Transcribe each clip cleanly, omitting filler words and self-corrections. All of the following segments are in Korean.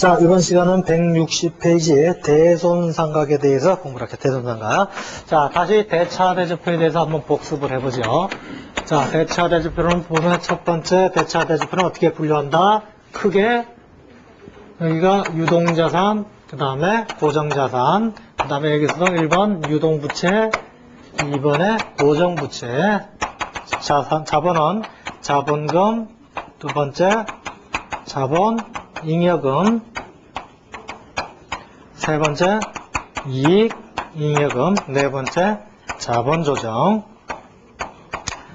자, 이번 시간은 160페이지의 대손상각에 대해서 공부를 할게요. 대손상각. 자, 다시 대차대조표에 대해서 한번 복습을 해보죠. 자, 대차대조표는 보면 첫 번째 대차대조표는 어떻게 분류한다? 크게 여기가 유동자산, 그 다음에 고정자산, 그 다음에 여기서도 1번 유동부채, 2번에 고정부채, 자본은 자본금, 두 번째 자본, 잉여금, 세 번째 이익, 잉여금, 네 번째 자본조정.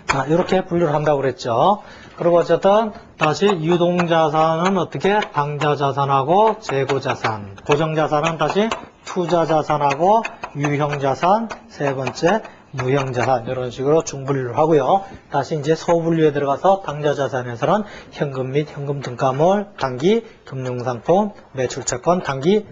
자, 이렇게 분류를 한다고 그랬죠. 그리고 어쨌든 다시 유동자산은 어떻게? 당좌자산하고 재고자산, 고정자산은 다시 투자자산하고 유형자산, 세 번째 무형자산, 이런 식으로 중분류를 하고요. 다시 이제 소분류에 들어가서 당좌자산에서는 현금 및 현금 등가물, 단기 금융상품, 매출채권, 단기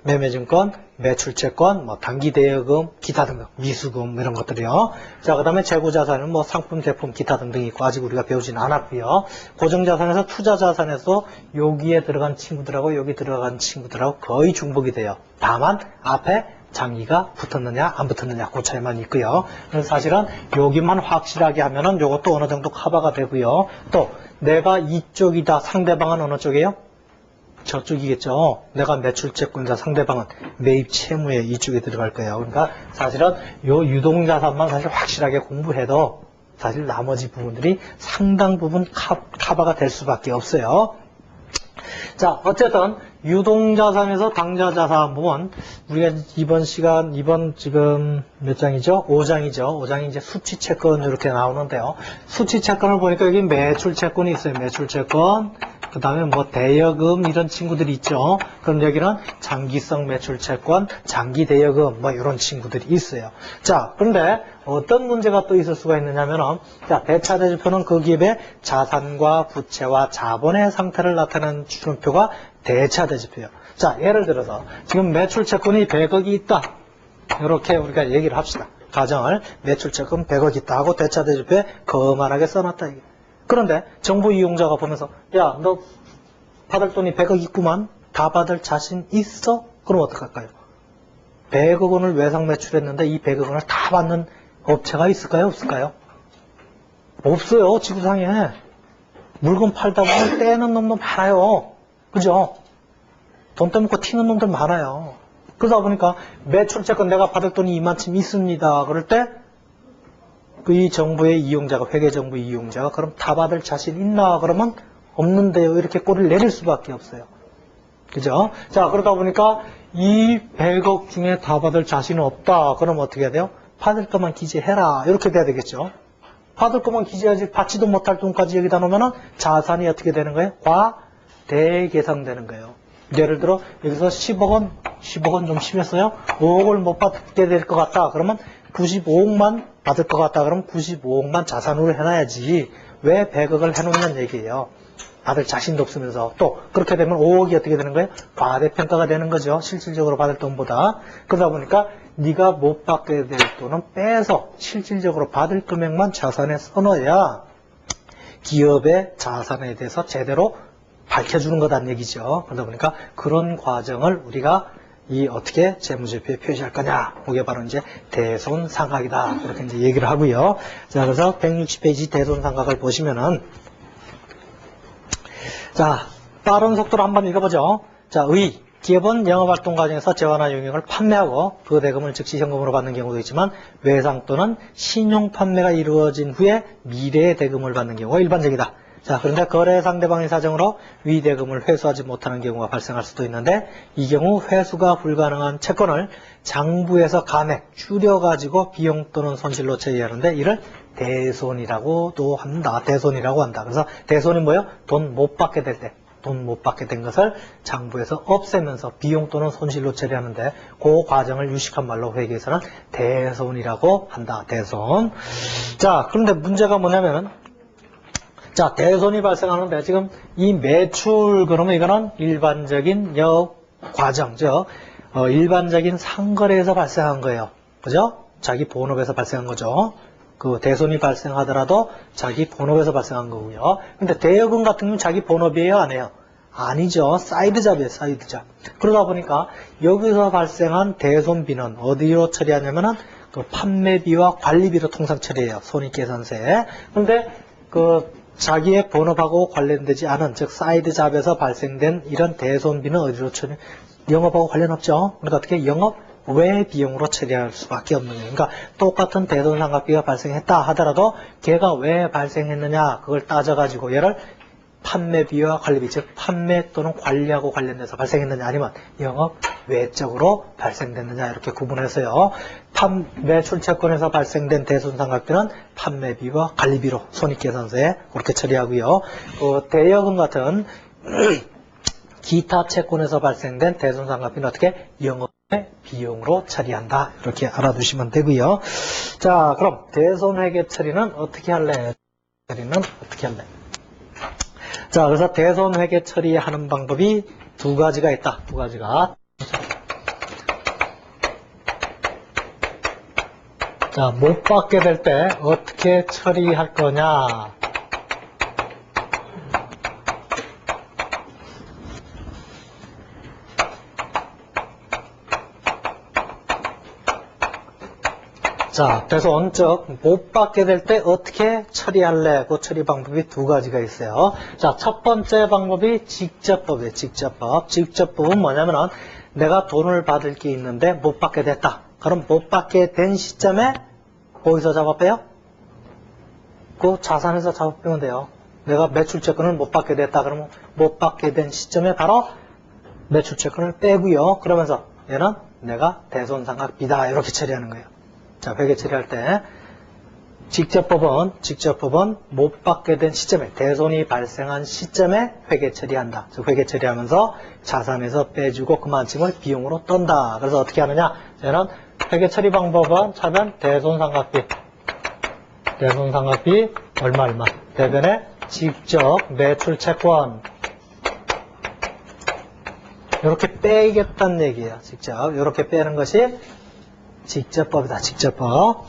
매매증권, 매출채권, 단기 대여금, 기타 등등, 미수금 이런 것들이요. 자, 그 다음에 재고자산은 상품, 제품, 기타 등등이 있고 아직 우리가 배우지는 않았고요. 고정자산에서 투자자산에서 여기에 들어간 친구들하고 여기 들어간 친구들하고 거의 중복이 돼요. 다만 앞에 장기가 붙었느냐 안 붙었느냐 그 차이만 있고요. 그래서 사실은 여기만 확실하게 하면은 요것도 어느 정도 커버가 되고요. 또 내가 이쪽이다, 상대방은 어느 쪽이에요? 저쪽이겠죠. 내가 매출채권자, 상대방은 매입 채무에 이쪽에 들어갈 거예요. 그러니까 사실은 요 유동자산만 사실 확실하게 공부해도 사실 나머지 부분들이 상당 부분 커버가 될 수밖에 없어요. 자, 어쨌든 유동자산에서 당좌자산 부분, 우리가 이번 지금 몇 장이죠? 5장이죠. 5장이 이제 수취채권 이렇게 나오는데요. 수취채권을 보니까 여기 매출채권이 있어요. 매출채권, 그 다음에 대여금 이런 친구들이 있죠. 그럼 여기는 장기성 매출채권, 장기 대여금 이런 친구들이 있어요. 자, 그런데 어떤 문제가 또 있을 수가 있느냐면은, 자, 대차대조표는 그 기업의 자산과 부채와 자본의 상태를 나타내는 주름표가 대차대조표예요. 자, 예를 들어서 지금 매출채권이 100억이 있다. 이렇게 우리가 얘기를 합시다. 가정을 매출채권 100억 있다 하고 대차대조표에 거만하게 써놨다. 이게. 그런데 정부 이용자가 보면서 야, 너 받을 돈이 100억 있구만. 다 받을 자신 있어? 그럼 어떡할까요? 100억 원을 외상 매출했는데 이 100억 원을 다 받는 업체가 있을까요? 없을까요? 없어요. 지구상에. 물건 팔다 보면 떼는 놈도 많아요. 그죠? 돈 떼먹고 튀는 놈들 많아요. 그러다 보니까 매출채권 내가 받을 돈이 이만큼 있습니다. 그럴 때 이 정부의 이용자가, 회계정부 이용자가 그럼 다 받을 자신 있나? 그러면 없는데요. 이렇게 꼴을 내릴 수밖에 없어요. 그죠? 자, 그러다 보니까 이 100억 중에 다 받을 자신은 없다. 그럼 어떻게 해야 돼요? 받을 것만 기재해라. 이렇게 돼야 되겠죠. 받을 것만 기재하지 받지도 못할 돈까지 여기다 놓으면 자산이 어떻게 되는 거예요? 과대계상되는 거예요. 예를 들어 여기서 10억 원 좀 심했어요. 5억을 못 받게 될 것 같다. 그러면 95억만 받을 것 같다. 그러면 95억만 자산으로 해놔야지. 왜 100억을 해놓는 얘기예요. 받을 자신도 없으면서. 또 그렇게 되면 5억이 어떻게 되는 거예요? 과대평가가 되는 거죠. 실질적으로 받을 돈보다. 그러다 보니까 네가 못 받게 될 돈은 빼서 실질적으로 받을 금액만 자산에 써놓아야 기업의 자산에 대해서 제대로 밝혀주는 거란 얘기죠. 그러다 보니까 그런 과정을 우리가 어떻게 재무제표에 표시할 거냐. 그게 바로 이제 대손상각이다. 그렇게 이제 얘기를 하고요. 자, 그래서 160페이지 대손상각을 보시면은, 자, 빠른 속도로 한번 읽어보죠. 자, 기업은 영업활동 과정에서 재화나 용역을 판매하고 그 대금을 즉시 현금으로 받는 경우도 있지만 외상 또는 신용 판매가 이루어진 후에 미래의 대금을 받는 경우가 일반적이다. 자, 그런데 거래 상대방의 사정으로 위 대금을 회수하지 못하는 경우가 발생할 수도 있는데 이 경우 회수가 불가능한 채권을 장부에서 감액, 줄여가지고 비용 또는 손실로 처리하는데 이를 대손이라고도 한다. 대손이라고 한다. 그래서 대손이 뭐예요? 돈 못 받게 될 때. 돈 못 받게 된 것을 장부에서 없애면서 비용 또는 손실로 처리하는데 그 과정을 유식한 말로 회계에서는 대손이라고 한다. 대손. 자, 그런데 문제가 뭐냐면은 자, 대손이 발생하는데 지금 이 매출 그러면 이거는 일반적인 과정죠. 일반적인 상거래에서 발생한 거예요. 그죠? 자기 본업에서 발생한 거죠. 그 대손이 발생하더라도 자기 본업에서 발생한 거고요. 근데 대여금 같은 경우는 자기 본업이에요, 안 해요? 아니죠. 사이드 잡이에요. 사이드 잡. 그러다 보니까 여기서 발생한 대손비는 어디로 처리하냐면은 그 판매비와 관리비로 통상 처리해요. 손익계산서에. 근데 그 자기의 본업하고 관련되지 않은 즉 사이드 잡에서 발생된 이런 대손비는 어디로 처리? 영업하고 관련 없죠. 그러니까 어떻게 영업 외 비용으로 처리할 수밖에 없는 거예요. 그러니까 똑같은 대손상각비가 발생했다 하더라도 걔가 왜 발생했느냐 그걸 따져가지고 얘를 판매비와 관리비 즉 판매 또는 관리하고 관련돼서 발생했느냐 아니면 영업 외적으로 발생됐느냐 이렇게 구분해서요. 매출채권에서 발생된 대손상각비는 판매비와 관리비로 손익계산서에 그렇게 처리하고요. 대여금 같은 기타 채권에서 발생된 대손상각비는 어떻게 영업의 비용으로 처리한다 이렇게 알아두시면 되고요. 자, 그럼 대손회계 처리는 어떻게 할래? 처리는 어떻게 할래? 자, 그래서 대손회계 처리하는 방법이 두 가지가 있다. 두 가지가. 자, 못 받게 될 때 어떻게 처리할 거냐? 자, 대손, 즉, 못 받게 될 때 어떻게 처리할래? 그 처리 방법이 두 가지가 있어요. 자, 첫 번째 방법이 직접법이에요. 직접법. 직접법은 뭐냐면은 내가 돈을 받을 게 있는데 못 받게 됐다. 그럼 못 받게 된 시점에 어디서 잡아 빼요? 그 자산에서 잡아 빼면 돼요. 내가 매출채권을 못 받게 됐다. 그러면 못 받게 된 시점에 바로 매출채권을 빼고요. 그러면서 얘는 내가 대손상각비다. 이렇게 처리하는 거예요. 자, 회계 처리할 때 직접법은 못 받게 된 시점에 대손이 발생한 시점에 회계 처리한다. 즉 회계 처리하면서 자산에서 빼주고 그만큼을 비용으로 떤다. 그래서 어떻게 하느냐? 저는 회계 처리 방법은 차변 대손상각비 얼마 대변에 직접 매출채권 이렇게 빼겠다는 얘기예요. 직접 이렇게 빼는 것이 직접법이다. 직접법.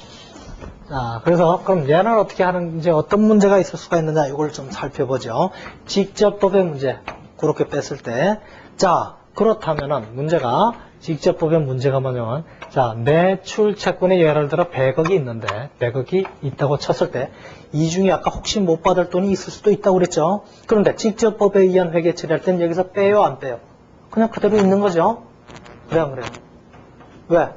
자, 그래서 그럼 얘는 어떻게 하는 이제 어떤 문제가 있을 수가 있느냐 이걸 좀 살펴보죠. 직접법의 문제 그렇게 뺐을 때, 자 그렇다면은 문제가 직접법의 문제가 뭐냐면 자 매출 채권에 예를 들어 100억이 있는데 100억이 있다고 쳤을 때 이 중에 아까 혹시 못 받을 돈이 있을 수도 있다고 그랬죠. 그런데 직접법에 의한 회계 처리할 땐 여기서 빼요 안 빼요? 그냥 그대로 있는 거죠. 왜 안 그래요? 왜?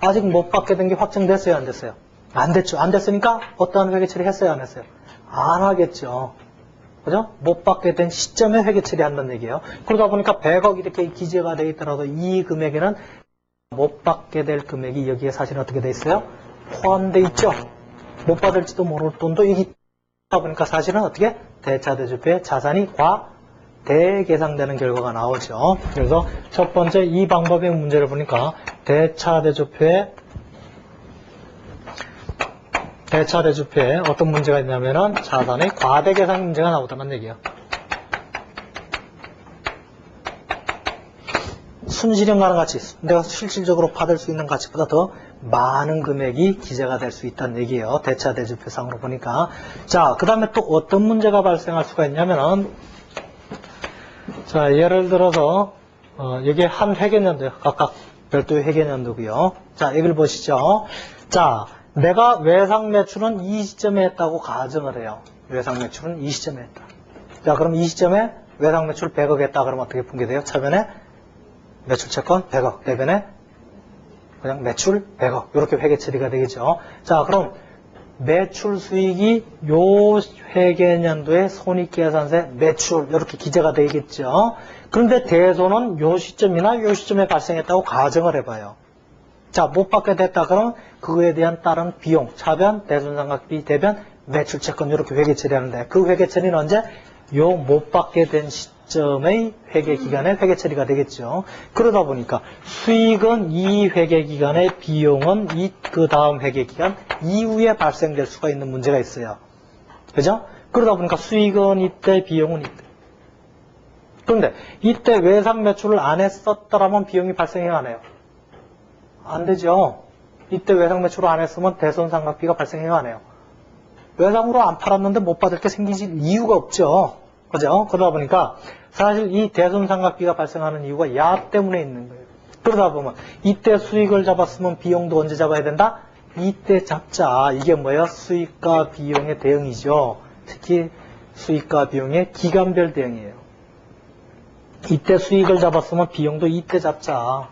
아직 못 받게 된 게 확정됐어요? 안 됐어요? 안 됐죠. 안 됐으니까 어떠한 회계 처리 했어요? 안 했어요? 안 하겠죠. 그죠? 못 받게 된 시점에 회계 처리한다는 얘기예요. 그러다 보니까 100억 이렇게 기재가 되어 있더라도 이 금액에는 못 받게 될 금액이 여기에 사실 어떻게 돼 있어요? 포함되어 있죠. 못 받을지도 모를 돈도 여기 있다 보니까 사실은 어떻게 대차대조표의 자산이 대계상되는 결과가 나오죠. 그래서 첫 번째 이 방법의 문제를 보니까 대차대조표에 어떤 문제가 있냐면은 자산의 과대계상 문제가 나오다는 얘기예요. 순실현과는 같이 내가 실질적으로 받을 수 있는 가치보다 더 많은 금액이 기재가 될 수 있다는 얘기예요. 대차대조표상으로 보니까. 자, 그 다음에 또 어떤 문제가 발생할 수가 있냐면은 자, 예를 들어서 여기 한 회계연도요. 각각 별도의 회계연도고요. 자, 여기를 보시죠. 자, 내가 외상 매출은 이 시점에 했다고 가정을 해요. 외상 매출은 이 시점에 했다. 자, 그럼 이 시점에 외상 매출 100억 했다. 그러면 어떻게 분개돼요? 차변에 매출채권 100억, 대변에 그냥 매출 100억 이렇게 회계 처리가 되겠죠. 자, 그럼 매출 수익이 요 회계연도의 손익계산서에 매출 이렇게 기재가 되겠죠. 그런데 대손은 요 시점이나 요 시점에 발생했다고 가정을 해봐요. 자, 못 받게 됐다 그러면 그거에 대한 다른 비용, 차변, 대손상각비, 대변, 매출채권 이렇게 회계 처리하는데 그 회계 처리는 언제? 요 못 받게 된 시점의 회계 기간에 회계 처리가 되겠죠. 그러다 보니까 수익은 이 회계 기간에 비용은 그 다음 회계 기간 이후에 발생될 수가 있는 문제가 있어요. 그죠? 그러다 보니까 수익은 이때, 비용은 이때. 그런데 이때 외상 매출을 안 했었더라면 비용이 발생해요, 안 해요? 안 되죠. 이때 외상 매출을 안 했으면 대손상각비가 발생해요, 안 해요? 외상으로 안 팔았는데 못 받을 게 생기질 이유가 없죠. 그죠? 그러다 보니까 사실 이 대손삼각비가 발생하는 이유가 야 때문에 있는 거예요. 그러다 보면 이때 수익을 잡았으면 비용도 언제 잡아야 된다? 이때 잡자. 이게 뭐예요? 수익과 비용의 대응이죠. 특히 수익과 비용의 기간별 대응이에요. 이때 수익을 잡았으면 비용도 이때 잡자.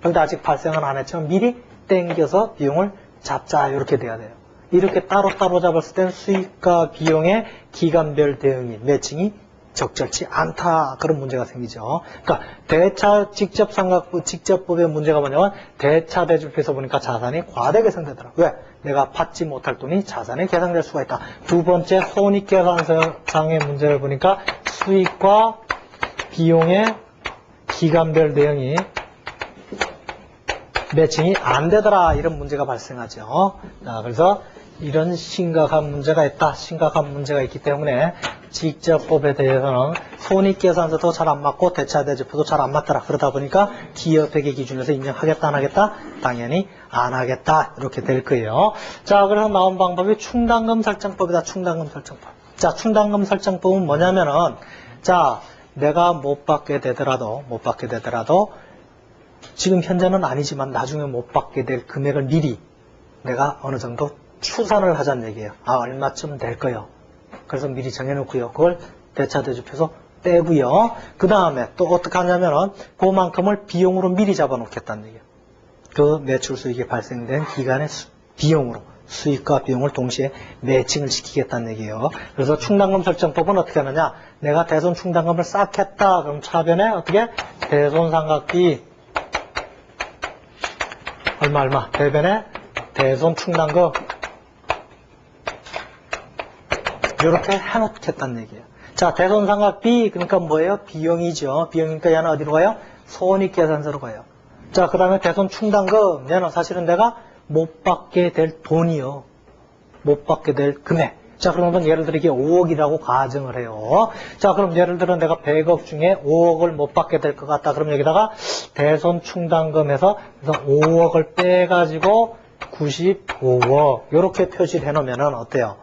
그런데 아직 발생은 안 했지만 미리 땡겨서 비용을 잡자. 이렇게 돼야 돼요. 이렇게 따로따로 잡았을 땐 수익과 비용의 기간별 대응이, 매칭이 적절치 않다. 그런 문제가 생기죠. 그러니까 대차 직접삼각부 직접법의 문제가 뭐냐면 대차 대조표에서 보니까 자산이 과대 계산되더라. 왜? 내가 받지 못할 돈이 자산에 계산될 수가 있다. 두 번째 손익계산서상의 문제를 보니까 수익과 비용의 기간별 대응이 매칭이 안 되더라. 이런 문제가 발생하죠. 자, 그래서 이런 심각한 문제가 있다. 심각한 문제가 있기 때문에 직접법에 대해서는 손익계산서도 잘 안 맞고 대차대조표도 잘 안 맞더라. 그러다 보니까 기업회계 기준에서 인정하겠다 안 하겠다? 당연히 안 하겠다. 이렇게 될 거예요. 자, 그래서 나온 방법이 충당금 설정법이다. 충당금 설정법. 자, 충당금 설정법은 뭐냐면은 자, 내가 못 받게 되더라도 지금 현재는 아니지만 나중에 못 받게 될 금액을 미리 내가 어느 정도 추산을 하자는 얘기예요. 아, 얼마쯤 될 거요. 그래서 미리 정해놓고요. 그걸 대차대조표에서 빼고요. 그 다음에 또 어떻게 하냐면은 그만큼을 비용으로 미리 잡아놓겠다는 얘기예요. 그 매출 수익이 발생된 기간의 비용으로 수익과 비용을 동시에 매칭을 시키겠다는 얘기예요. 그래서 충당금 설정법은 어떻게 하느냐? 내가 대손 충당금을 싹 했다. 그럼 차변에 어떻게? 대손삼각비 얼마 대변에 대손 충당금 이렇게 해놓겠다는 얘기예요. 자, 대손삼각비 그러니까 뭐예요? 비용이죠. 비용이니까 얘는 어디로 가요? 손익계산서로 가요. 자, 그 다음에 대손 충당금 얘는 사실은 내가 못 받게 될 돈이요. 못 받게 될 금액. 자, 그러면 예를 들어 이게 5억이라고 가정을 해요. 자, 그럼 예를 들어 내가 100억 중에 5억을 못 받게 될 것 같다. 그럼 여기다가 대손 충당금에서 5억을 빼가지고 95억 이렇게 표시를 해놓으면 어때요?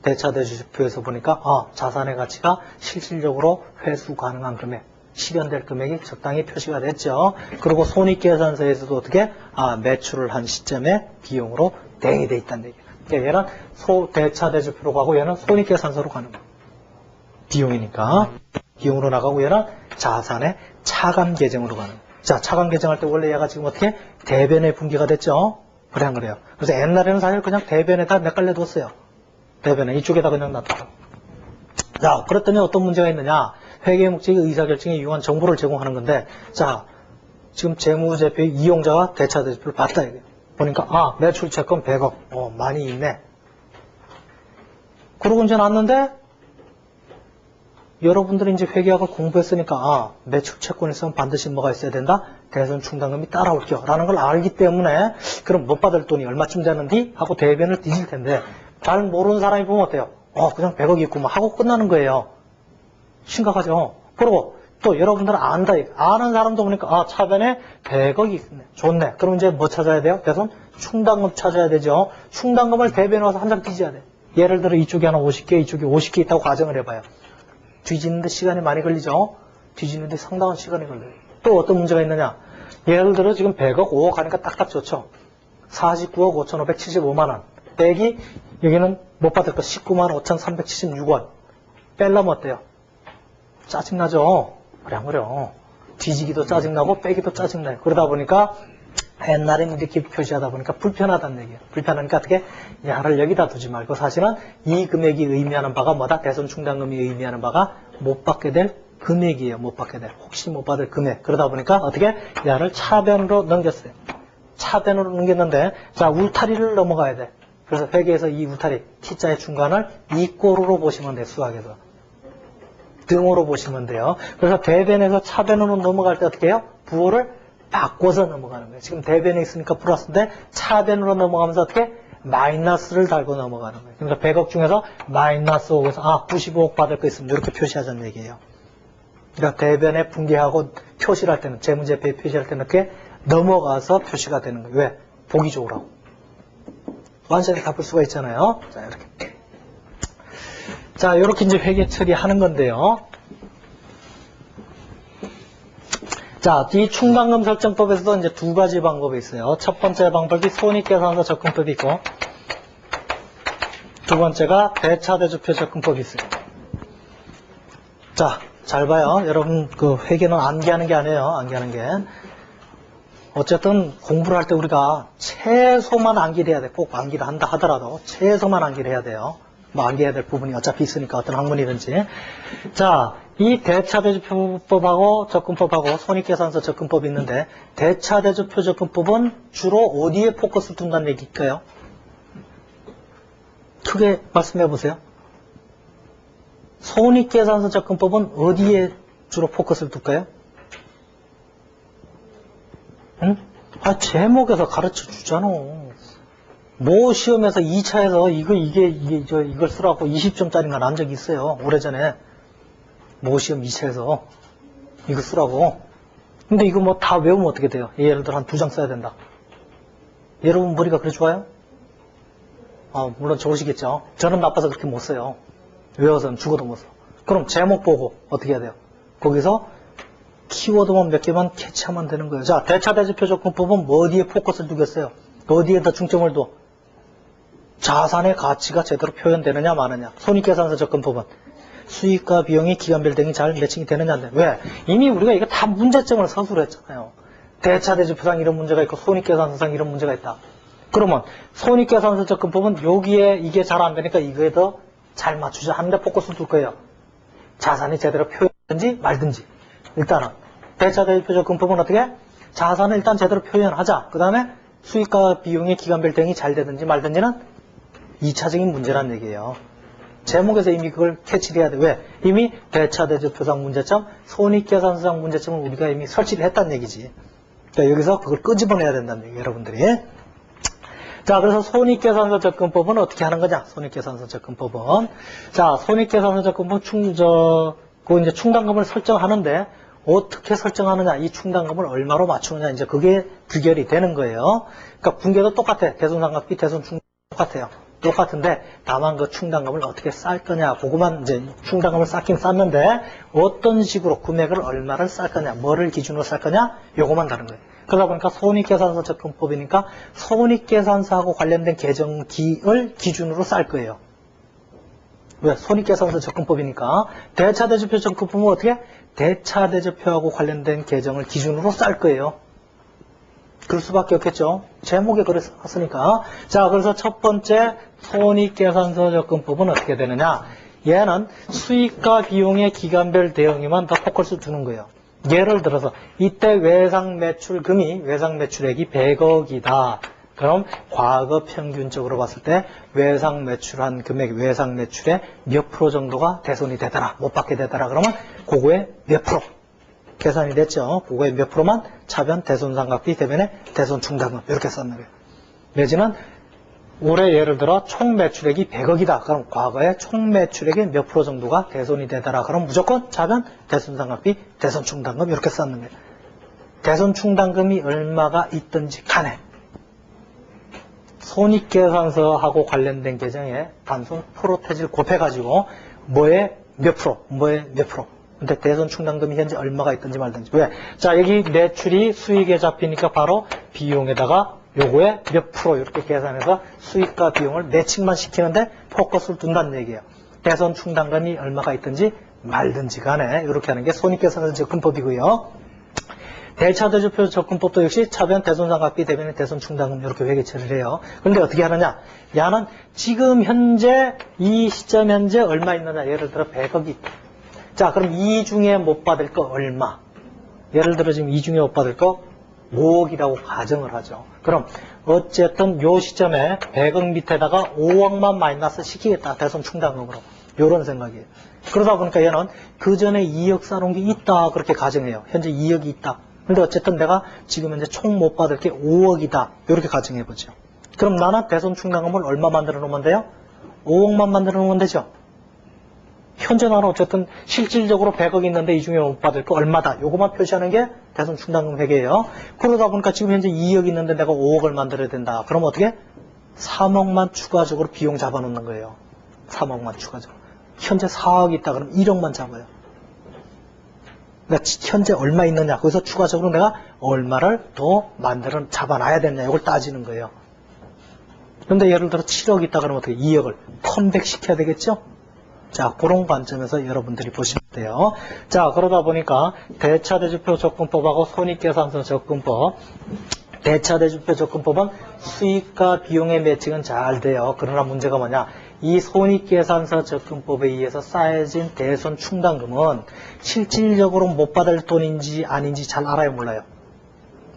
대차대조표에서 보니까 자산의 가치가 실질적으로 회수 가능한 금액, 실현될 금액이 적당히 표시가 됐죠. 그리고 손익계산서에서도 어떻게 매출을 한 시점에 비용으로 대응이 돼 있다는 얘기예요. 그러니까 얘는 대차대조표로 가고 얘는 손익계산서로 가는 거예요. 비용이니까 비용으로 나가고 얘는 자산의 차감 계정으로 가는 거예요. 자, 차감 계정할 때 원래 얘가 지금 어떻게 대변에 분기가 됐죠. 그래 안 그래요? 그래서 옛날에는 사실 그냥 대변에다 몇 뒀어요. 대변에 이쪽에다 그냥 놔둬. 자, 그랬더니 어떤 문제가 있느냐? 회계 목적이 의사결정에 유효한 정보를 제공하는 건데, 자, 지금 재무제표 이용자가 대차대조표를 봤다 이거예요. 보니까 매출 채권 100억, 많이 있네. 그러고 이제 났는데 여러분들이 이제 회계학을 공부했으니까 매출 채권에 있으면 반드시 뭐가 있어야 된다? 대손 충당금이 따라올게요. 라는 걸 알기 때문에 그럼 못 받을 돈이 얼마쯤 되는지 하고 대변을 뒤질 텐데 잘 모르는 사람이 보면 어때요? 그냥 100억이 있구만 하고 끝나는 거예요. 심각하죠? 그리고 또 여러분들은 안다. 아는 사람도 보니까 차변에 100억이 있네. 좋네. 그럼 이제 뭐 찾아야 돼요? 대손 충당금 찾아야 되죠. 충당금을 대변에 와서 한 장 뒤져야 돼. 예를 들어 이쪽에 하나 50개, 이쪽에 50개 있다고 가정을 해봐요. 뒤지는데 시간이 많이 걸리죠? 뒤지는데 상당한 시간이 걸려요. 또 어떤 문제가 있느냐? 예를 들어 지금 100억, 5억 하니까 딱딱 좋죠? 49억 5,575만 원. 빼기 여기는 못 받을 거 19만 5,376원. 뺄려면 어때요? 짜증나죠? 그래 안 그래요? 뒤지기도 짜증나고 빼기도 짜증나요. 그러다 보니까 옛날에는 이렇게 표시하다 보니까 불편하다는 얘기예요. 불편하니까 어떻게 야를 여기다 두지 말고 사실은 이 금액이 의미하는 바가 뭐다? 대손 충당금이 의미하는 바가 못 받게 될 금액이에요. 못 받게 될. 혹시 못 받을 금액. 그러다 보니까 어떻게 야를 차변으로 넘겼어요. 차변으로 넘겼는데 자 울타리를 넘어가야 돼. 그래서 회계에서 이 울타리 T자의 중간을 이꼴으로 보시면 돼요. 수학에서. 등으로 보시면 돼요. 그래서 대변에서 차변으로 넘어갈 때 어떻게 해요? 부호를 바꿔서 넘어가는 거예요. 지금 대변에 있으니까 플러스인데 차변으로 넘어가면서 어떻게? 마이너스를 달고 넘어가는 거예요. 그러니까 100억 중에서 마이너스 5에서 95억 받을 거 있으면 이렇게 표시하자는 얘기예요. 그러니까 대변에 분기하고 표시를 할 때는 재무제표에 표시할 때는 이렇게 넘어가서 표시가 되는 거예요. 왜? 보기 좋으라고. 완전히 갚을 수가 있잖아요. 자, 이렇게. 자, 이렇게 이제 회계 처리하는 건데요. 자, 이 충당금 설정법에서도 이제 두 가지 방법이 있어요. 첫 번째 방법이 손익계산서 접근법이 있고, 두 번째가 대차대조표 접근법이 있어요. 자, 잘 봐요. 여러분, 그 회계는 암기하는 게 아니에요. 암기하는 게. 어쨌든 공부를 할 때 우리가 최소만 암기를 해야 돼. 꼭 암기를 한다 하더라도 최소만 암기를 해야 돼요. 뭐 암기해야 될 부분이 어차피 있으니까 어떤 학문이든지. 자, 이 대차대조표법하고 접근법하고 손익계산서 접근법이 있는데 대차대조표 접근법은 주로 어디에 포커스 둔다는 얘기일까요? 크게 말씀해 보세요. 손익계산서 접근법은 어디에 주로 포커스를 둘까요? 응? 아, 제목에서 가르쳐 주잖아. 모 시험에서 2차에서 이걸 쓰라고 20점짜리가 난 적이 있어요. 오래전에. 모 시험 2차에서 이거 쓰라고. 근데 이거 뭐 다 외우면 어떻게 돼요? 예를 들어 한 2장 써야 된다. 여러분 머리가 그래 좋아요? 아, 물론 좋으시겠죠. 저는 나빠서 그렇게 못 써요. 외워서는 죽어도 못 써. 그럼 제목 보고 어떻게 해야 돼요? 거기서 키워드만 몇 개만 캐치하면 되는 거예요. 자, 대차대조표 접근법은 뭐 어디에 포커스를 두겠어요? 어디에다 중점을 둬? 자산의 가치가 제대로 표현되느냐 마느냐. 손익계산서 접근법은 수익과 비용이 기간별 등이 잘 매칭이 되느냐 안 돼. 왜? 이미 우리가 이거 다 문제점을 서술을 했잖아요. 대차대조표상 이런 문제가 있고 손익계산서상 이런 문제가 있다. 그러면 손익계산서 접근법은 여기에 이게 잘 안 되니까 이거에 더 잘 맞추자 하는데 포커스를 둘 거예요. 자산이 제대로 표현되든지 말든지. 일단은 대차대조표 접근법은 어떻게? 자산을 일단 제대로 표현하자. 그 다음에 수익과 비용의 기간별 대응이 잘 되든지 말든지는 2차적인 문제란 얘기예요. 제목에서 이미 그걸 캐치를 해야 돼. 왜? 이미 대차대조표상 문제점, 손익계산서상 문제점을 우리가 이미 설치를 했다는 얘기지. 그러니까 여기서 그걸 끄집어내야 된다는 얘기예요, 여러분들이. 자, 그래서 손익계산서 접근법은 어떻게 하는 거냐? 손익계산서 접근법은. 자, 손익계산서 접근법은 이제 충당금을 설정하는데 어떻게 설정하느냐? 이 충당금을 얼마로 맞추느냐? 이제 그게 규결이 되는 거예요. 그러니까 분계도 똑같아. 대손상각비, 대손충당 똑같아요. 똑같은데 다만 그 충당금을 어떻게 쌀 거냐? 그거만 이제 충당금을 쌓긴 쌌는데 어떤 식으로 금액을 얼마를 쌀 거냐? 뭐를 기준으로 쌀 거냐? 요거만 다른 거예요. 그러다 보니까 손익계산서 접근법이니까 손익계산서하고 관련된 계정기를 기준으로 쌀 거예요. 왜? 손익계산서 접근법이니까. 대차대조표 접근법은 어떻게? 대차대조표하고 관련된 계정을 기준으로 쌀 거예요. 그럴 수밖에 없겠죠. 제목에 그래서 썼으니까. 자, 그래서 첫 번째 손익계산서 접근법은 어떻게 되느냐? 얘는 수익과 비용의 기간별 대응에만 더 포커스를 두는 거예요. 예를 들어서 이때 외상매출금이 외상매출액이 100억이다. 그럼 과거 평균적으로 봤을 때 외상매출한 금액, 외상매출의 몇 프로 정도가 대손이 되더라, 못 받게 되더라. 그러면 그거의 몇 프로 계산이 됐죠. 그거의 몇 프로만 차변 대손상각비 대변에 대손충당금 이렇게 썼는 거예요. 내지는 올해 예를 들어 총 매출액이 100억이다. 그럼 과거에 총 매출액의 몇 프로 정도가 대손이 되더라. 그럼 무조건 차변 대손상각비 대손충당금 이렇게 썼는 거예요. 대손충당금이 얼마가 있든지 간에 손익계산서하고 관련된 계정에 단순 프로테지를 곱해가지고 뭐에 몇 프로, 뭐에 몇 프로. 근데 대손충당금이 현재 얼마가 있든지 말든지. 왜? 자, 여기 매출이 수익에 잡히니까 바로 비용에다가 요거에 몇 프로 이렇게 계산해서 수익과 비용을 매칭만 시키는데 포커스를 둔다는 얘기예요. 대손충당금이 얼마가 있든지 말든지 간에 이렇게 하는 게 손익계산서 접근법이고요. 대차대조표 접근법도 역시 차변 대손상각비 대변에 대손충당금 이렇게 회계 처리를 해요. 그런데 어떻게 하느냐? 야는 지금 현재 이 시점 현재 얼마 있느냐? 예를 들어 100억이 있다. 자, 그럼 이 중에 못 받을 거 얼마? 예를 들어 지금 이 중에 못 받을 거 5억이라고 가정을 하죠. 그럼 어쨌든 요 시점에 100억 밑에다가 5억만 마이너스 시키겠다. 대손충당금으로. 요런 생각이에요. 그러다 보니까 얘는 그 전에 2억 쌓아놓은 게 있다. 그렇게 가정해요. 현재 2억이 있다. 근데 어쨌든 내가 지금 현재 총 못 받을 게 5억이다. 이렇게 가정해보죠. 그럼 나는 대손충당금을 얼마 만들어 놓으면 돼요? 5억만 만들어 놓으면 되죠. 현재 나는 어쨌든 실질적으로 100억 있는데 이 중에 못 받을 거 얼마다. 요거만 표시하는 게 대손충당금 회계예요. 그러다 보니까 지금 현재 2억 있는데 내가 5억을 만들어야 된다. 그럼 어떻게? 3억만 추가적으로 비용 잡아놓는 거예요. 3억만 추가적으로. 현재 4억이 있다 그러면 1억만 잡아요. 그러니까 현재 얼마 있느냐, 거기서 추가적으로 내가 얼마를 더 잡아놔야 되냐, 이걸 따지는 거예요. 그런데 예를 들어 7억 있다 그러면 어떻게 2억을 컴백 시켜야 되겠죠? 자, 그런 관점에서 여러분들이 보시면 돼요. 자, 그러다 보니까 대차대주표 접근법하고 손익계산서 접근법, 대차대주표 접근법은 수익과 비용의 매칭은 잘 돼요. 그러나 문제가 뭐냐, 이 손익계산서 접근법에 의해서 쌓여진 대손 충당금은 실질적으로 못 받을 돈인지 아닌지 잘 알아요, 몰라요?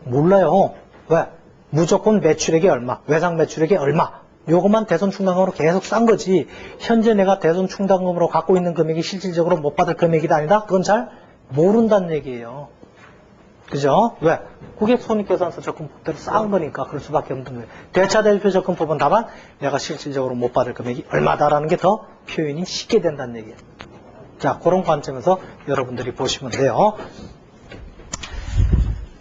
몰라요. 왜? 무조건 매출액이 얼마, 외상 매출액이 얼마, 요것만 대손 충당금으로 계속 싼 거지, 현재 내가 대손 충당금으로 갖고 있는 금액이 실질적으로 못 받을 금액이다 아니다? 그건 잘 모른다는 얘기예요. 그죠? 왜? 그게 손익계산서 접근법대로 싼 거니까 그럴 수밖에 없는 거예요. 대차대주표 접근법은 다만 내가 실질적으로 못 받을 금액이 얼마다라는 게 더 표현이 쉽게 된다는 얘기예요. 자, 그런 관점에서 여러분들이 보시면 돼요.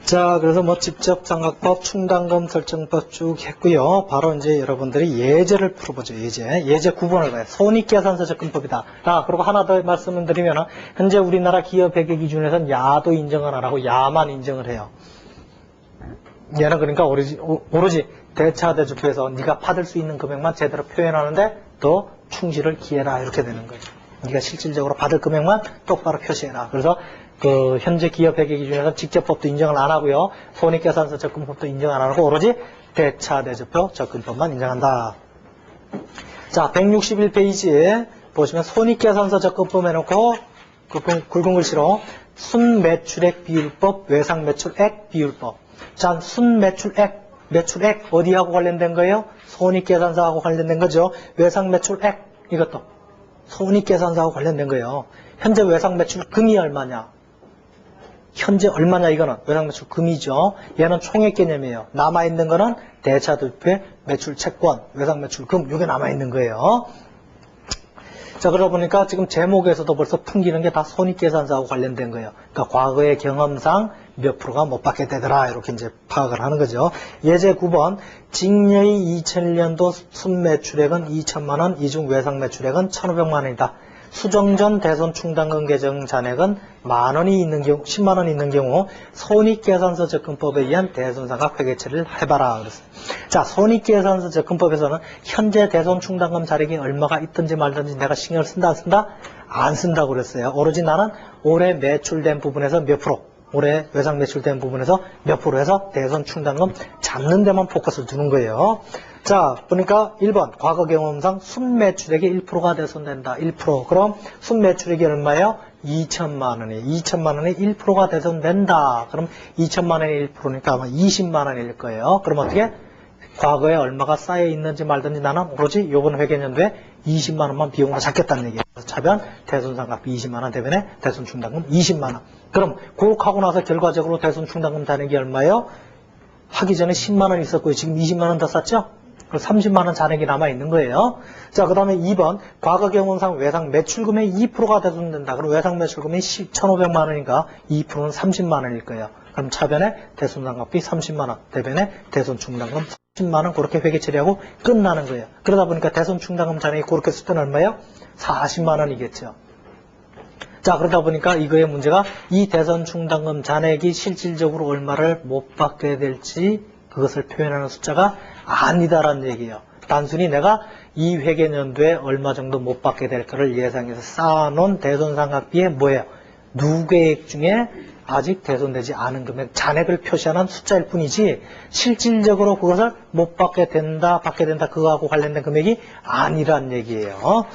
자, 그래서 뭐 직접장학법, 충당금 설정법 쭉 했고요. 바로 이제 여러분들이 예제를 풀어보죠. 예제 9번을 봐요. 손익계산서 접근법이다. 자, 그리고 하나 더 말씀을 드리면, 현재 우리나라 기업회계 기준에서는 야도 인정을 안 하고 야만 인정을 해요. 얘는 그러니까 오로지 대차대주표에서 네가 받을 수 있는 금액만 제대로 표현하는데 더 충실을 기해라, 이렇게 되는 거예요. 네가 실질적으로 받을 금액만 똑바로 표시해라. 그래서 그 현재 기업회계 기준에서 직접법도 인정을 안 하고요. 손익계산서 접근법도 인정 안 하고 오로지 대차대주표 접근법만 인정한다. 자, 161페이지에 보시면 손익계산서 접근법 해놓고 굵은 글씨로 순매출액 비율법, 외상매출액 비율법. 자, 순매출액, 매출액 어디하고 관련된 거예요? 손익계산서하고 관련된 거죠. 외상매출액, 이것도 손익계산서하고 관련된 거예요. 현재 외상매출금이 얼마냐? 현재 얼마냐, 이거는 외상매출 금이죠. 얘는 총액 개념이에요. 남아있는 거는 대차대주표의 매출 채권, 외상매출 금, 이게 남아있는 거예요. 자, 그러다 보니까 지금 제목에서도 벌써 풍기는 게 다 손익계산서하고 관련된 거예요. 그러니까 과거의 경험상 몇 프로가 못 받게 되더라, 이렇게 이제 파악을 하는 거죠. 예제 9번, 직녀의 2001년도 순매출액은 2천만 원, 이중 외상매출액은 1,500만 원이다. 수정전 대손 충당금 계정 잔액은 만 원이 있는 경우, 10만 원이 있는 경우 손익계산서 접근법에 의한 대손상각 회계처리를 해봐라 그랬어요. 자, 손익계산서 접근법에서는 현재 대손 충당금 잔액이 얼마가 있든지 말든지 내가 신경을 쓴다 안 쓴다? 안 쓴다고 그랬어요. 오로지 나는 올해 매출된 부분에서 몇 프로, 올해 외상 매출된 부분에서 몇 프로 해서 대손 충당금 잡는 데만 포커스를 두는 거예요. 자, 보니까 1번 과거 경험상 순매출액이 1%가 대손된다. 1%. 그럼 순매출액이 얼마예요? 2천만 원이. 2천만 원이 1%가 대손된다. 그럼 2천만 원이 1%니까 아마 20만 원일 거예요. 그럼 어떻게? 과거에 얼마가 쌓여 있는지 말든지 나는 오로지 이번 회계연도에 20만 원만 비용으로 잡겠다는 얘기예요. 차변 대손상각비 20만 원 대변에 대손 충당금 20만 원. 그럼 고육하고 나서 결과적으로 대손 충당금 잔액이 얼마예요? 하기 전에 10만 원 있었고요. 지금 20만 원 더 쌓죠? 그럼 30만 원 잔액이 남아 있는 거예요. 자, 그 다음에 2번 과거 경험상 외상 매출금의 2%가 대손된다. 그럼 외상 매출금이 1,500만 원이니까 2%는 30만 원일 거예요. 그럼 차변에 대손상각비 30만 원, 대변에 대손 충당금 10만 원, 그렇게 회계 처리하고 끝나는 거예요. 그러다 보니까 대손 충당금 잔액이 그렇게 쓸 때는 얼마예요? 40만 원이겠죠. 자, 그러다 보니까 이거의 문제가 이 대손 충당금 잔액이 실질적으로 얼마를 못 받게 될지 그것을 표현하는 숫자가 아니다라는 얘기예요. 단순히 내가 이 회계연도에 얼마 정도 못 받게 될 거를 예상해서 쌓아놓은 대손상각비에 뭐예요? 누계액 중에 아직 대손되지 않은 금액, 잔액을 표시하는 숫자일 뿐이지 실질적으로 그것을 못 받게 된다, 그거하고 관련된 금액이 아니란 얘기예요.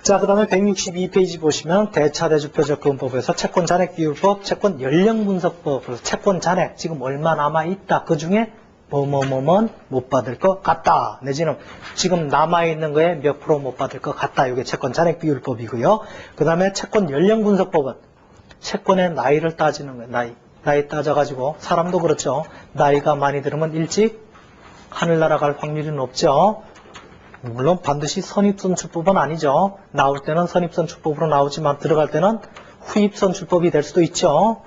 자, 그 다음에 162페이지 보시면 대차대주표 접근법에서 채권 잔액 비율법, 채권 연령 분석법, 그래서 채권 잔액 지금 얼마 남아있다. 그 중에 뭐뭐뭐는 못 받을 것 같다. 내지는 지금 남아있는 거에 몇 프로 못 받을 것 같다. 이게 채권 잔액 비율법이고요. 그 다음에 채권 연령 분석법은 채권의 나이를 따지는 거예요. 나이 따져가지고 사람도 그렇죠. 나이가 많이 들으면 일찍 하늘 날아갈 확률이 높죠. 물론 반드시 선입선출법은 아니죠. 나올 때는 선입선출법으로 나오지만 들어갈 때는 후입선출법이 될 수도 있죠.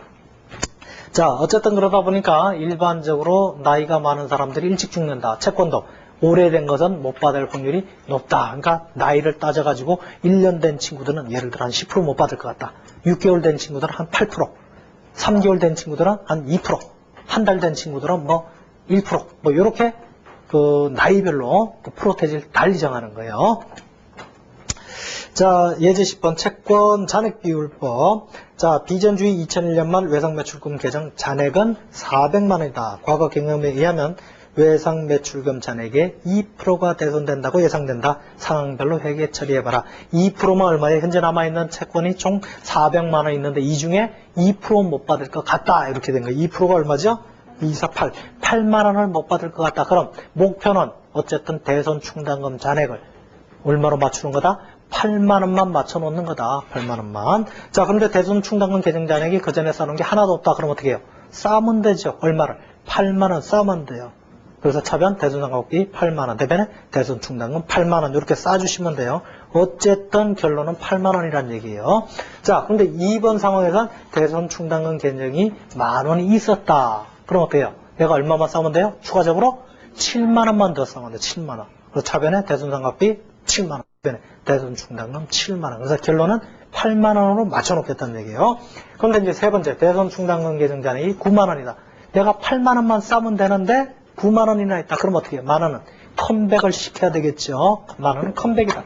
자, 어쨌든 그러다 보니까 일반적으로 나이가 많은 사람들이 일찍 죽는다. 채권도 오래된 것은 못 받을 확률이 높다. 그러니까 나이를 따져가지고 1년 된 친구들은 예를 들어 한 10% 못 받을 것 같다. 6개월 된 친구들은 한 8%, 3개월 된 친구들은 한 2%, 한 달 된 친구들은 뭐 1%, 뭐 이렇게 그 나이별로 그 프로테지를 달리 정하는 거예요. 자, 예제 10번 채권 잔액 비율법. 자, 비전주의 2001년 말 외상 매출금 계정 잔액은 400만 원이다. 과거 경험에 의하면 외상 매출금 잔액의 2%가 훼손된다고 예상된다. 상황별로 회계 처리해봐라. 2%만 얼마에 현재 남아있는 채권이 총 400만 원 있는데 이 중에 2% 못 받을 것 같다. 이렇게 된 거예요. 2%가 얼마죠? 248. 8만 원을 못 받을 것 같다. 그럼 목표는 어쨌든 대손 충당금 잔액을 얼마로 맞추는 거다? 8만 원만 맞춰 놓는 거다. 8만 원만. 자, 그런데 대손 충당금 계정 잔액이 그 전에 쌓아놓은 게 하나도 없다. 그럼 어떻게 해요? 싸면 되죠. 얼마를? 8만 원 싸면 돼요. 그래서 차변 대손상각비 8만 원, 대변에 대손 충당금 8만 원 이렇게 싸주시면 돼요. 어쨌든 결론은 8만 원이란 얘기예요. 자, 근데 2번 상황에선 대손 충당금 계정이 만 원이 있었다. 그럼 어때요? 내가 얼마만 싸면 돼요? 추가적으로 7만 원만 더 싸면 돼요. 7만 원. 그래서 차변에 대손상각비 7만 원, 대변에 대손 충당금 7만 원. 그래서 결론은 8만 원으로 맞춰놓겠다는 얘기예요. 그런데 이제 세 번째 대손 충당금 계정 잔액이 9만 원이다. 내가 8만 원만 싸면 되는데 9만 원이나 있다. 그럼 어떻게 해요? 만 원은 컴백을 시켜야 되겠죠. 만 원은 컴백이다.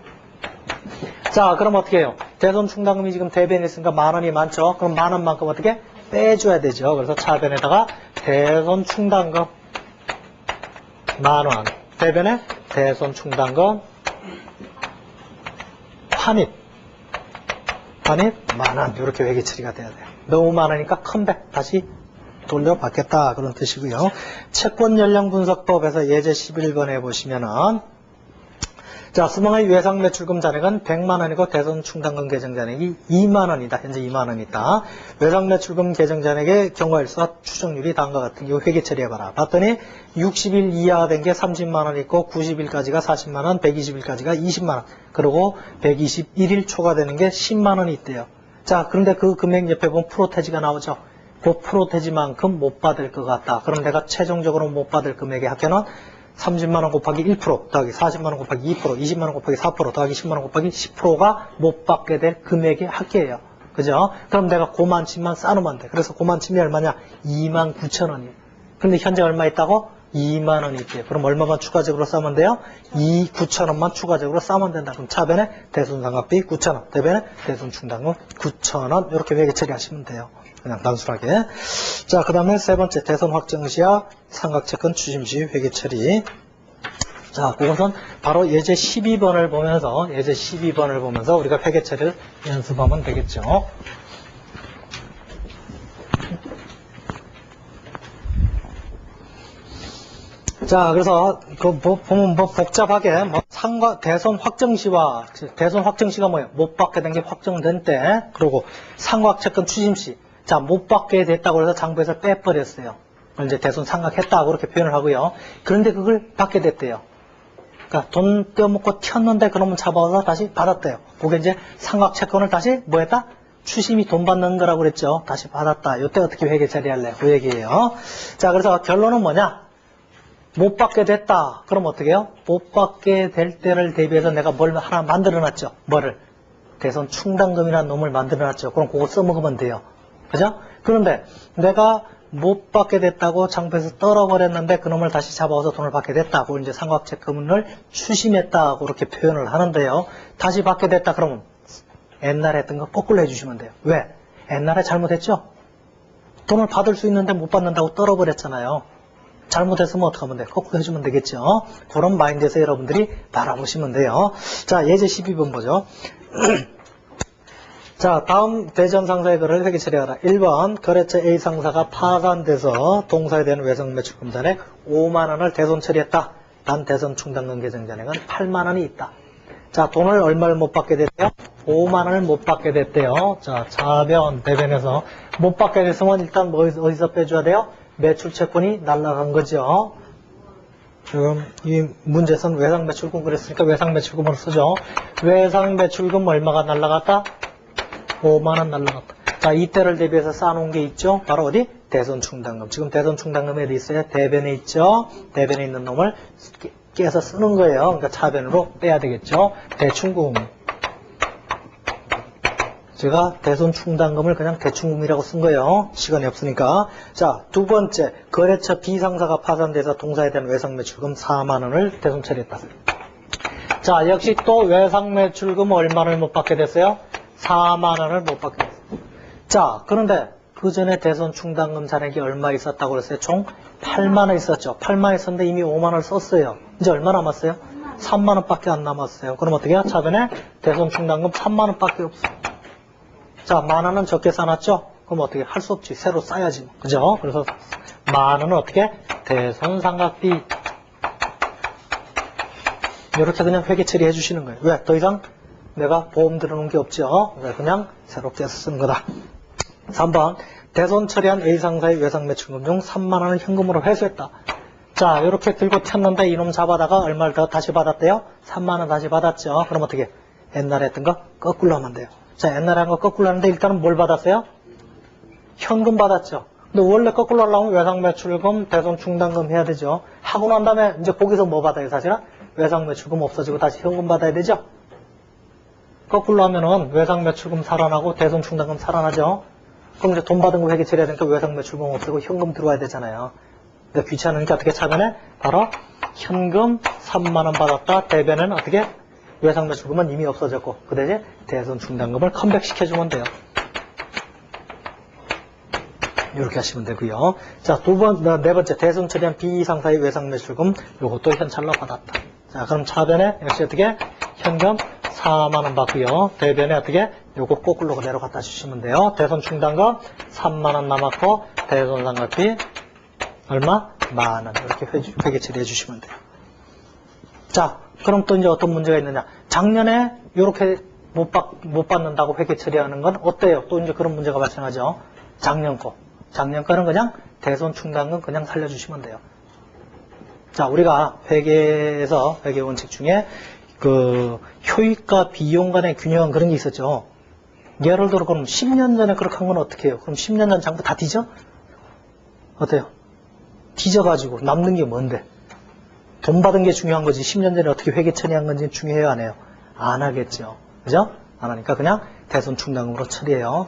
자, 그럼 어떻게 해요? 대손 충당금이 지금 대변에 있으니까 만 원이 많죠. 그럼 만 원만큼 어떻게? 빼줘야 되죠. 그래서 차변에다가 대손 충당금 만 원, 대변에 대손 충당금 환입 만 원 이렇게 회계 처리가 돼야 돼요. 너무 많으니까 컴백 다시 돌려받겠다 그런 뜻이고요. 채권 연령 분석법에서 예제 11번에 보시면은 자, 수명의 외상 매출금 잔액은 100만 원이고 대손 충당금 계정 잔액이 2만 원이다. 현재 2만 원 있다. 외상 매출금 계정 잔액의 경과일수와 추정률이 다음과 같은 경우 회계 처리해봐라. 봤더니 60일 이하 된 게 30만 원 있고 90일까지가 40만 원, 120일까지가 20만 원, 그리고 121일 초과되는 게 10만 원이 있대요. 자, 그런데 그 금액 옆에 보면 프로테지가 나오죠. 그 프로테지만큼 못 받을 것 같다. 그럼 내가 최종적으로 못 받을 금액의 합계는 30만 원 곱하기 1% 더하기 40만 원 곱하기 2% 20만 원 곱하기 4% 더하기 10만 원 곱하기 10%가 못 받게 될 금액의 합계예요. 그죠? 그럼 내가 고만치만 싸놓으면 돼. 그래서 고만치이 얼마냐? 2만 9천 원이에요. 근데 현재 얼마 있다고? 2만 원이 있대요. 그럼 얼마만 추가적으로 싸면 돼요? 9천 원만 추가적으로 싸면 된다. 그럼 차변에 대손상각비 9천 원, 대변에 대손 충당금 9천 원 이렇게 회계 처리하시면 돼요. 그냥 단순하게. 자, 그 다음에 세 번째 대손 확정 시야 상각채권 추심 시 회계 처리. 자, 그것은 바로 예제 12번을 보면서 우리가 회계 처리를 연습하면 되겠죠. 자, 그래서 보면 복잡하게 대손 확정 시와 대손 확정 시가 뭐예요? 못 받게 된 게 확정된 때, 그리고 상각채권 추심 시. 자, 못 받게 됐다고 해서 장부에서 빼버렸어요. 이제 대손 상각했다고 그렇게 표현을 하고요. 그런데 그걸 받게 됐대요. 그러니까 돈 떼어먹고 튀었는데 그러면 잡아서 다시 받았대요. 그게 이제 상각채권을 다시 뭐 했다? 추심이 돈 받는 거라고 그랬죠. 다시 받았다. 이때 어떻게 회계 처리할래? 그 얘기예요. 자, 그래서 결론은 뭐냐? 못 받게 됐다. 그럼 어떻게 해요? 못 받게 될 때를 대비해서 내가 뭘 하나 만들어놨죠. 뭐를? 대손 충당금이라는 놈을 만들어놨죠. 그럼 그거 써먹으면 돼요. 그죠? 그런데 내가 못 받게 됐다고 장부에서 떨어버렸는데 그놈을 다시 잡아서 돈을 받게 됐다고 이제 상각채권을 추심했다고 그렇게 표현을 하는데요. 다시 받게 됐다 그러면 옛날에 했던 거 거꾸로 해주시면 돼요. 왜? 옛날에 잘못했죠? 돈을 받을 수 있는데 못 받는다고 떨어버렸잖아요. 잘못했으면 어떻게 하면 돼? 거꾸로 해주면 되겠죠. 그런 마인드에서 여러분들이 바라보시면 돼요. 자, 예제 12번 보죠. 자, 다음 대전 상사의 거래를 회계 처리하라. 1번 거래처 A 상사가 파산돼서 동사에 대한 외상 매출금 잔액 5만 원을 대손 처리했다. 단 대손 충당금 계정 잔액은 8만 원이 있다. 자, 돈을 얼마를 못 받게 됐대요? 5만 원을 못 받게 됐대요. 자, 차변 대변에서 못 받게 됐으면 일단 어디서 빼줘야 돼요? 매출 채권이 날라간 거죠. 지금 이 문제선 외상 매출금 그랬으니까 외상 매출금으로 쓰죠. 외상 매출금 얼마가 날라갔다? 5만 원 날라갔다. 자, 이때를 대비해서 쌓아놓은 게 있죠. 바로 어디? 대손 충당금. 지금 대손 충당금이 어디 있어요? 대변에 있죠. 대변에 있는 놈을 깨서 쓰는 거예요. 그러니까 차변으로 빼야 되겠죠. 대충금. 제가 대손충당금을 그냥 대충금이라고 쓴 거예요. 시간이 없으니까. 자, 두 번째, 거래처 B상사가 파산돼서 동사에 대한 외상매출금 4만 원을 대손 처리했다. 자, 역시 또 외상매출금 얼마를 못 받게 됐어요? 4만 원을 못 받게 됐어요. 자, 그런데 그 전에 대손충당금 잔액이 얼마 있었다고 그랬어요? 총 8만 원 있었죠. 8만 원 있었는데 이미 5만 원을 썼어요. 이제 얼마 남았어요? 3만 원밖에 안 남았어요. 그럼 어떻게 해요? 차변에 대손충당금 3만 원밖에 없어요. 자, 만 원은 적게 쌓았죠? 그럼 어떻게 할 수 없지. 새로 쌓야지. 뭐. 그죠? 그래서 만 원은 어떻게? 대손상각비. 이렇게 그냥 회계 처리해 주시는 거예요. 왜? 더 이상 내가 보험 들어놓은 게 없죠? 그냥 새롭게 쓰는 거다. 3번. 대손 처리한 A상사의 외상매출금 중 3만 원을 현금으로 회수했다. 자, 이렇게 들고 튀었는데 이놈 잡아다가 얼마를 더 다시 받았대요? 3만 원 다시 받았죠? 그럼 어떻게? 옛날에 했던 거 거꾸로 하면 돼요. 자, 옛날에 한 거 거꾸로 하는데 일단은 뭘 받았어요? 현금 받았죠. 근데 원래 거꾸로 하려면 외상매출금, 대손충당금 해야 되죠. 하고 난 다음에 이제 거기서 뭐 받아요, 사실은? 외상매출금 없어지고 다시 현금 받아야 되죠. 거꾸로 하면은 외상매출금 살아나고 대손충당금 살아나죠. 그럼 이제 돈 받은 거 회계 처리해야 되니까 외상매출금 없애고 현금 들어와야 되잖아요. 근데 귀찮으니까 어떻게 차변에? 바로 현금 3만 원 받았다. 대변에는 어떻게? 외상매출금은 이미 없어졌고 그 대신 대손충당금을 컴백시켜주면 돼요. 이렇게 하시면 되고요. 자, 네 번째 대손 처리한 B상사의 외상매출금 요것도 현찰로 받았다. 자, 그럼 차변에 역시 어떻게? 현금 4만 원 받고요. 대변에 어떻게? 요거 거꾸로 그대로 갖다 주시면 돼요. 대손충당금 3만 원 남았고 대손상각비 얼마? 만 원. 이렇게 회계 처리해 주시면 돼요. 자, 그럼 또 이제 어떤 문제가 있느냐? 작년에 이렇게 못 받는다고 회계 처리하는 건 어때요? 또 이제 그런 문제가 발생하죠. 작년 거는 그냥 대손충당금 그냥 살려주시면 돼요. 자, 우리가 회계에서 회계 원칙 중에 그 효익과 비용 간의 균형 그런 게 있었죠. 예를 들어 그럼 10년 전에 그렇게 한 건 어떻게 해요? 그럼 10년 전 장부 다 뒤져? 어때요? 뒤져가지고 남는 게 뭔데? 돈 받은 게 중요한 거지 10년 전에 어떻게 회계 처리한 건지 중요해요, 안 해요? 안 하겠죠. 그죠? 안 하니까 그냥 대손충당금으로 처리해요.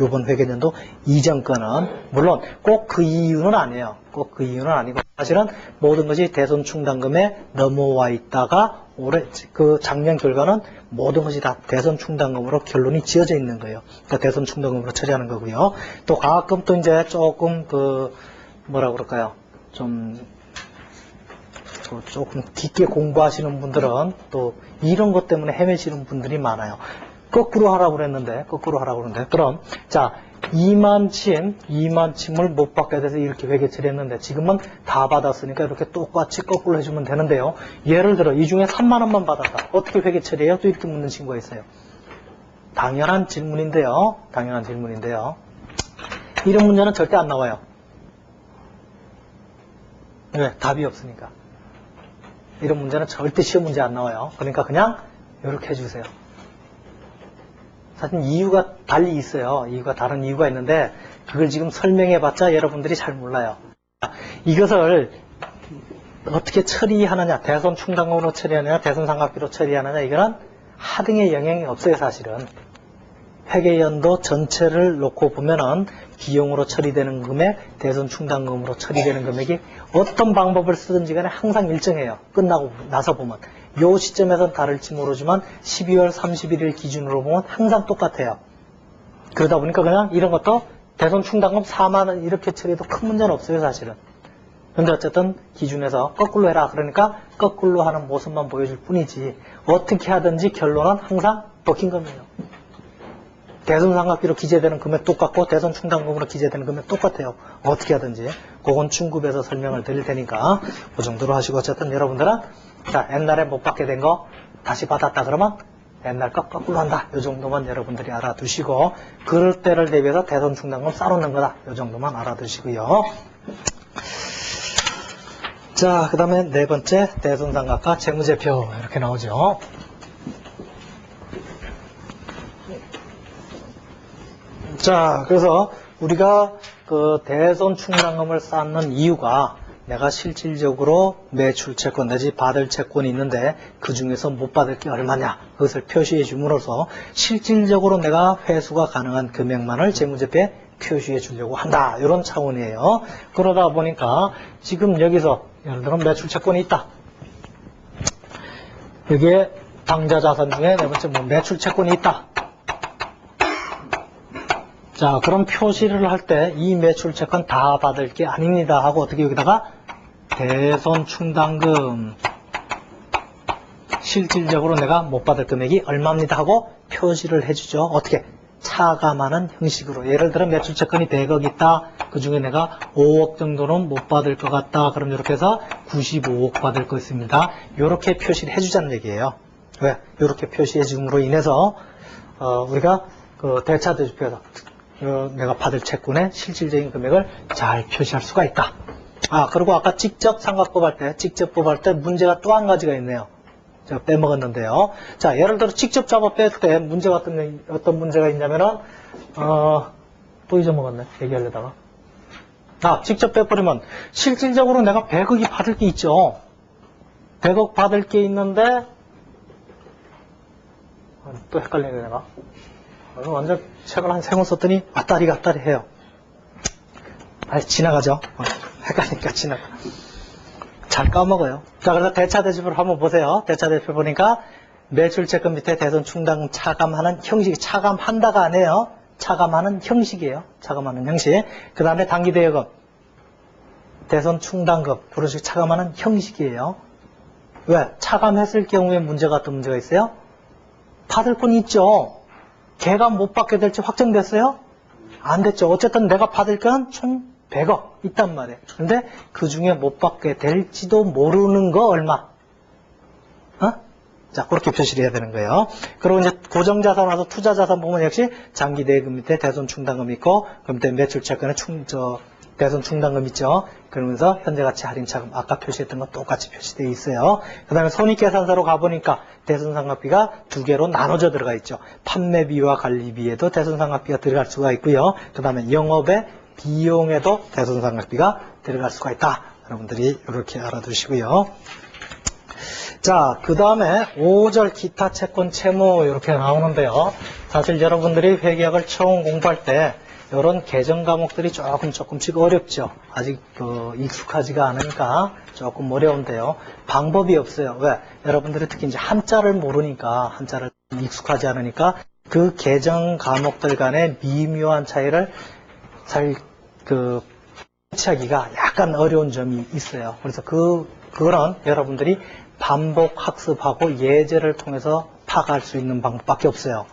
이번 회계년도 이전 거는 물론 꼭 그 이유는 아니에요. 꼭 그 이유는 아니고 사실은 모든 것이 대손충당금에 넘어와 있다가 올해 그 작년 결과는 모든 것이 다 대손충당금으로 결론이 지어져 있는 거예요. 그러니까 대손충당금으로 처리하는 거고요. 또 가끔 또 이제 조금 그 뭐라 그럴까요? 좀 조금 깊게 공부하시는 분들은 또 이런 것 때문에 헤매시는 분들이 많아요. 거꾸로 하라고 그랬는데 그럼 자 2만침을 못 받게 돼서 이렇게 회계 처리했는데 지금은 다 받았으니까 이렇게 똑같이 거꾸로 해주면 되는데요. 예를 들어 이 중에 3만 원만 받았다. 어떻게 회계 처리해요? 또 이렇게 묻는 친구가 있어요. 당연한 질문인데요. 이런 문제는 절대 안 나와요. 왜? 답이 없으니까. 이런 문제는 절대 시험 문제 안 나와요. 그러니까 그냥 이렇게 해주세요. 사실 이유가 달리 있어요. 다른 이유가 있는데 그걸 지금 설명해봤자 여러분들이 잘 몰라요. 이것을 어떻게 처리하느냐, 대손충당금으로 처리하느냐, 대손상각비로 처리하느냐, 이거는 하등의 영향이 없어요, 사실은. 회계연도 전체를 놓고 보면은 비용으로 처리되는 금액, 대손충당금으로 처리되는 금액이 어떤 방법을 쓰든지 간에 항상 일정해요. 끝나고 나서 보면. 요 시점에선 다를지 모르지만 12월 31일 기준으로 보면 항상 똑같아요. 그러다 보니까 그냥 이런 것도 대손충당금 4만 원 이렇게 처리해도 큰 문제는 없어요, 사실은. 근데 어쨌든 기준에서 거꾸로 해라. 그러니까 거꾸로 하는 모습만 보여줄 뿐이지 어떻게 하든지 결론은 항상 버킹검이에요. 대손상각비로 기재되는 금액 똑같고 대손충당금으로 기재되는 금액 똑같아요. 어떻게 하든지. 그건 중급에서 설명을 드릴 테니까 그 정도로 하시고 어쨌든 여러분들은 자 옛날에 못 받게 된 거 다시 받았다 그러면 옛날 거 거꾸로 한다. 이 정도만 여러분들이 알아두시고 그럴 때를 대비해서 대손충당금 쌓아놓는 거다. 이 정도만 알아두시고요. 자, 그 다음에 네 번째 대손상각과 재무제표 이렇게 나오죠. 자, 그래서 우리가 그 대손충당금을 쌓는 이유가 내가 실질적으로 매출 채권 내지 받을 채권이 있는데 그 중에서 못 받을 게 얼마냐 그것을 표시해 줌으로써 실질적으로 내가 회수가 가능한 금액만을 재무제표에 표시해 주려고 한다. 이런 차원이에요. 그러다 보니까 지금 여기서 예를 들어 매출 채권이 있다. 여기에 당좌 자산 중에 네 번째 뭐 매출 채권이 있다. 자, 그럼 표시를 할 때 이 매출 채권 다 받을 게 아닙니다 하고 어떻게 여기다가 대손 충당금 실질적으로 내가 못 받을 금액이 얼마입니다 하고 표시를 해주죠. 어떻게? 차감하는 형식으로. 예를 들어 매출 채권이 100억 있다. 그 중에 내가 5억 정도는 못 받을 것 같다. 그럼 이렇게 해서 95억 받을 거 있습니다. 이렇게 표시를 해주자는 얘기예요. 왜? 이렇게 표시해 줌으로 인해서 우리가 그 대차대조표에서 내가 받을 채권의 실질적인 금액을 잘 표시할 수가 있다. 그리고 아까 직접 삼각 직접 뽑을 때 문제가 또 한 가지가 있네요. 제가 빼먹었는데요. 자, 예를 들어 직접 잡아 뺄 때 문제가 어떤 문제가 있냐면은, 또 잊어먹었네. 얘기하려다가. 직접 빼버리면 실질적으로 내가 100억이 받을 게 있죠. 100억 받을 게 있는데, 또 헷갈리네, 내가. 완전 책을 한 3권 썼더니 왔다리 갔다리 해요. 지나가죠. 헷갈리니까 지나가. 잘 까먹어요. 자, 그래서 대차대조표를 한번 보세요. 대차대조표 보니까 매출채권 밑에 대손 충당금 차감하는 형식이 차감한다가 아니에요. 차감하는 형식이에요. 차감하는 형식. 그 다음에 당기대여금, 대손 충당금 그런 식으로 차감하는 형식이에요. 왜? 차감했을 경우에 문제가 어떤 문제가 있어요? 받을 건 있죠. 걔가 못 받게 될지 확정됐어요? 안 됐죠. 어쨌든 내가 받을 건 총 100억 있단 말이에요. 근데 그 중에 못 받게 될지도 모르는 거 얼마? 자, 그렇게 표시를 해야 되는 거예요. 그리고 이제 고정자산 와서 투자자산 보면 역시 장기대금 밑에 대손 충당금 있고, 그 밑에 매출채권에 대손 충당금 있죠. 그러면서 현재가치 할인차금 아까 표시했던 거 똑같이 표시되어 있어요. 그 다음에 손익계산서로 가보니까 대손상각비가 2개로 나눠져 들어가 있죠. 판매비와 관리비에도 대손상각비가 들어갈 수가 있고요. 그 다음에 영업의 비용에도 대손상각비가 들어갈 수가 있다. 여러분들이 이렇게 알아두시고요. 자, 그 다음에 5절 기타 채권 채무 이렇게 나오는데요. 사실 여러분들이 회계학을 처음 공부할 때 이런 개정 과목들이 조금씩 어렵죠. 아직 익숙하지가 않으니까 조금 어려운데요. 방법이 없어요. 왜? 여러분들이 특히 이제 한자를 모르니까, 한자를 익숙하지 않으니까 그 개정 과목들 간의 미묘한 차이를 캐치하기가 약간 어려운 점이 있어요. 그래서 그거는 여러분들이 반복 학습하고 예제를 통해서 파악할 수 있는 방법밖에 없어요.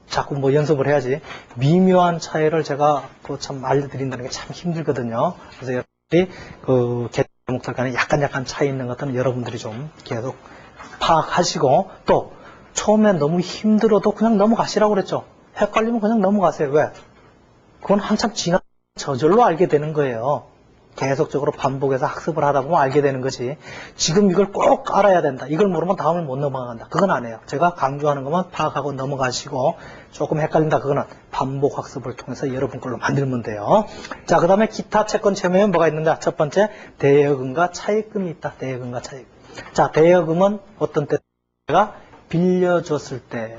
자꾸 뭐 연습을 해야지. 미묘한 차이를 제가 참 알려드린다는 게 참 힘들거든요. 그래서 여러분들이 개정 과목들 간에 약간 차이 있는 것들은 여러분들이 좀 계속 파악하시고, 또 처음에 너무 힘들어도 그냥 넘어가시라고 그랬죠. 헷갈리면 그냥 넘어가세요. 왜? 그건 한참 지나 저절로 알게 되는 거예요. 계속적으로 반복해서 학습을 하다 보면 알게 되는 거지. 지금 이걸 꼭 알아야 된다. 이걸 모르면 다음을 못 넘어간다. 그건 아니에요. 제가 강조하는 것만 파악하고 넘어가시고, 조금 헷갈린다. 그거는 반복 학습을 통해서 여러분 걸로 만들면 돼요. 자, 그 다음에 기타 채권 채무에 뭐가 있는가? 첫 번째, 대여금과 차입금이 있다. 대여금과 차입금. 자, 대여금은 어떤 때 내가 빌려줬을 때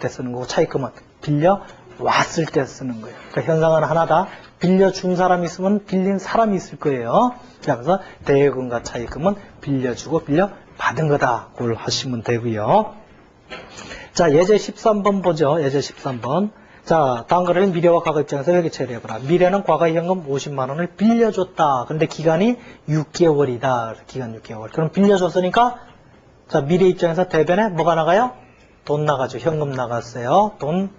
쓰는 거고, 차입금은 빌려왔을 때 쓰는 거예요. 그러니까 현상은 하나다. 빌려준 사람이 있으면 빌린 사람이 있을 거예요. 그래서 대여금과 차입금은 빌려주고 빌려받은 거다. 그걸 하시면 되고요. 자, 예제 13번 보죠. 예제 13번. 자, 다음 거래는 미래와 과거 입장에서 회계 처리해보라. 미래는 과거의 현금 50만 원을 빌려줬다. 근데 기간이 6개월이다. 기간 6개월. 그럼 빌려줬으니까, 자, 미래 입장에서 대변에 뭐가 나가요? 돈 나가죠. 현금 나갔어요. 돈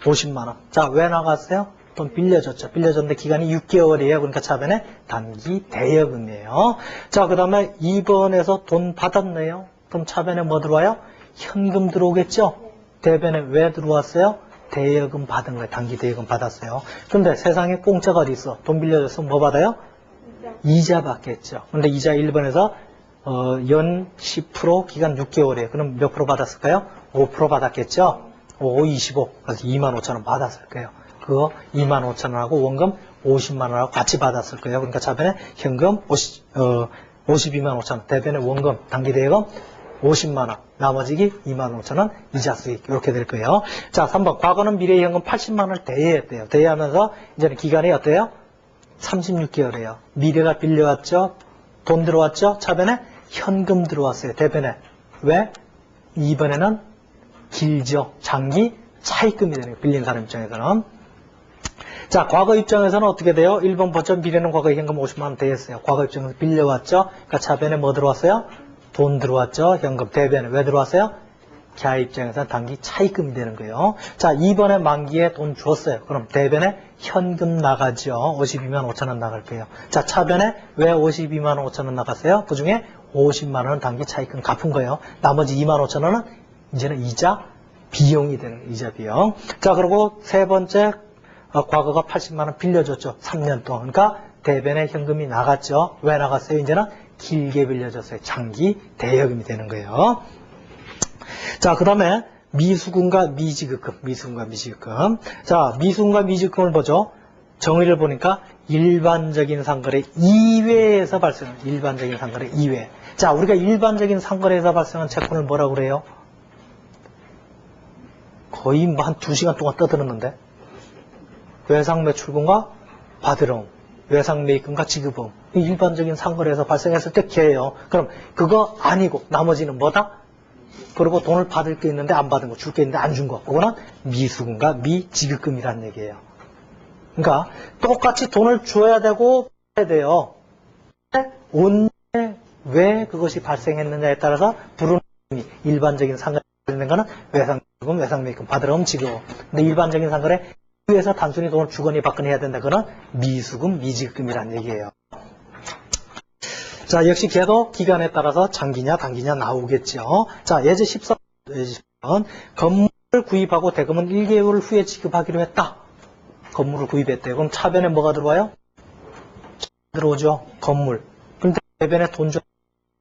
50만 원. 자, 왜 나갔어요? 돈 빌려줬죠. 빌려줬는데 기간이 6개월이에요. 그러니까 차변에 단기 대여금이에요. 자, 그 다음에 2번에서 돈 받았네요. 그럼 차변에 뭐 들어와요? 현금 들어오겠죠? 대변에 왜 들어왔어요? 대여금 받은 거예요. 단기 대여금 받았어요. 근데 세상에 공짜가 어디 있어? 돈 빌려줘서 뭐 받아요? 이자 받겠죠. 근데 이자 1번에서 연 10% 기간 6개월이에요. 그럼 몇 프로 받았을까요? 5% 받았겠죠? 25. 그래서 25,000원 받았을 거예요. 그거 25,000원하고 원금 50만원하고 같이 받았을 거예요. 그러니까 차변에 현금 52만 5천원, 대변에 원금, 단기대여금 50만원, 나머지기 25,000원, 이자 수익, 이렇게 될 거예요. 자, 3번. 과거는 미래의 현금 80만원을 대여했대요. 대여하면서 이제는 기간이 어때요? 36개월이에요. 미래가 빌려왔죠? 돈 들어왔죠? 차변에 현금 들어왔어요. 대변에. 왜? 이번에는 길죠. 장기 차입금이 되는 거예요. 빌린 사람 입장에서는. 자, 과거 입장에서는 어떻게 돼요? 1번 보죠. 미래는 과거에 현금 50만원 대였어요. 과거 입장에서 빌려왔죠. 그러니까 차변에 뭐 들어왔어요? 돈 들어왔죠. 현금. 대변에 왜 들어왔어요? 자 입장에서는 단기 차입금이 되는 거예요. 자, 2번에 만기에 돈 줬어요. 그럼 대변에 현금 나가죠. 52만 5천원 나갈 거예요. 자, 차변에 왜 52만 5천원 나갔어요? 그 중에 50만원은 단기 차입금 갚은 거예요. 나머지 2만 5천원은 이제는 이자 비용이 되는 거예요. 이자 비용. 자, 그리고 세 번째, 과거가 80만원 빌려줬죠. 3년 동안. 그러니까 대변에 현금이 나갔죠. 왜 나갔어요? 이제는 길게 빌려줬어요. 장기 대여금이 되는 거예요. 자, 그 다음에 미수금과 미지급금. 미수금과 미지급금. 자, 미수금과 미지급금을 보죠. 정의를 보니까 일반적인 상거래 이외에서 발생하는 일반적인 상거래 이외. 자, 우리가 일반적인 상거래에서 발생한 채권을 뭐라고 그래요? 거의 뭐 한 2시간 동안 떠들었는데. 외상 매출금과 받으럼, 외상 매입금과 지급금. 일반적인 상거래에서 발생했을 때 걔예요. 그럼 그거 아니고 나머지는 뭐다? 그리고 돈을 받을 게 있는데 안 받은 거, 줄 게 있는데 안 준 거. 그거는 미수금과 미지급금이라는 얘기예요. 그러니까 똑같이 돈을 줘야 되고 해야 돼요. 언제 왜 그것이 발생했느냐에 따라서 부르는 일반적인 상거래에 되는 거는 외상 매입금, 외상 매입금, 받으럼, 지급금. 근데 일반적인 상거래 위에서 단순히 돈을 주거니 받거니 해야 된다. 그거는 미수금, 미지급금이라는 얘기예요. 자, 역시 걔도 기간에 따라서 장기냐 단기냐 나오겠죠. 자, 예제 14번. 건물을 구입하고 대금은 1개월 후에 지급하기로 했다. 건물을 구입했대요. 그럼 차변에 뭐가 들어와요? 들어오죠. 건물. 근데 대변에 돈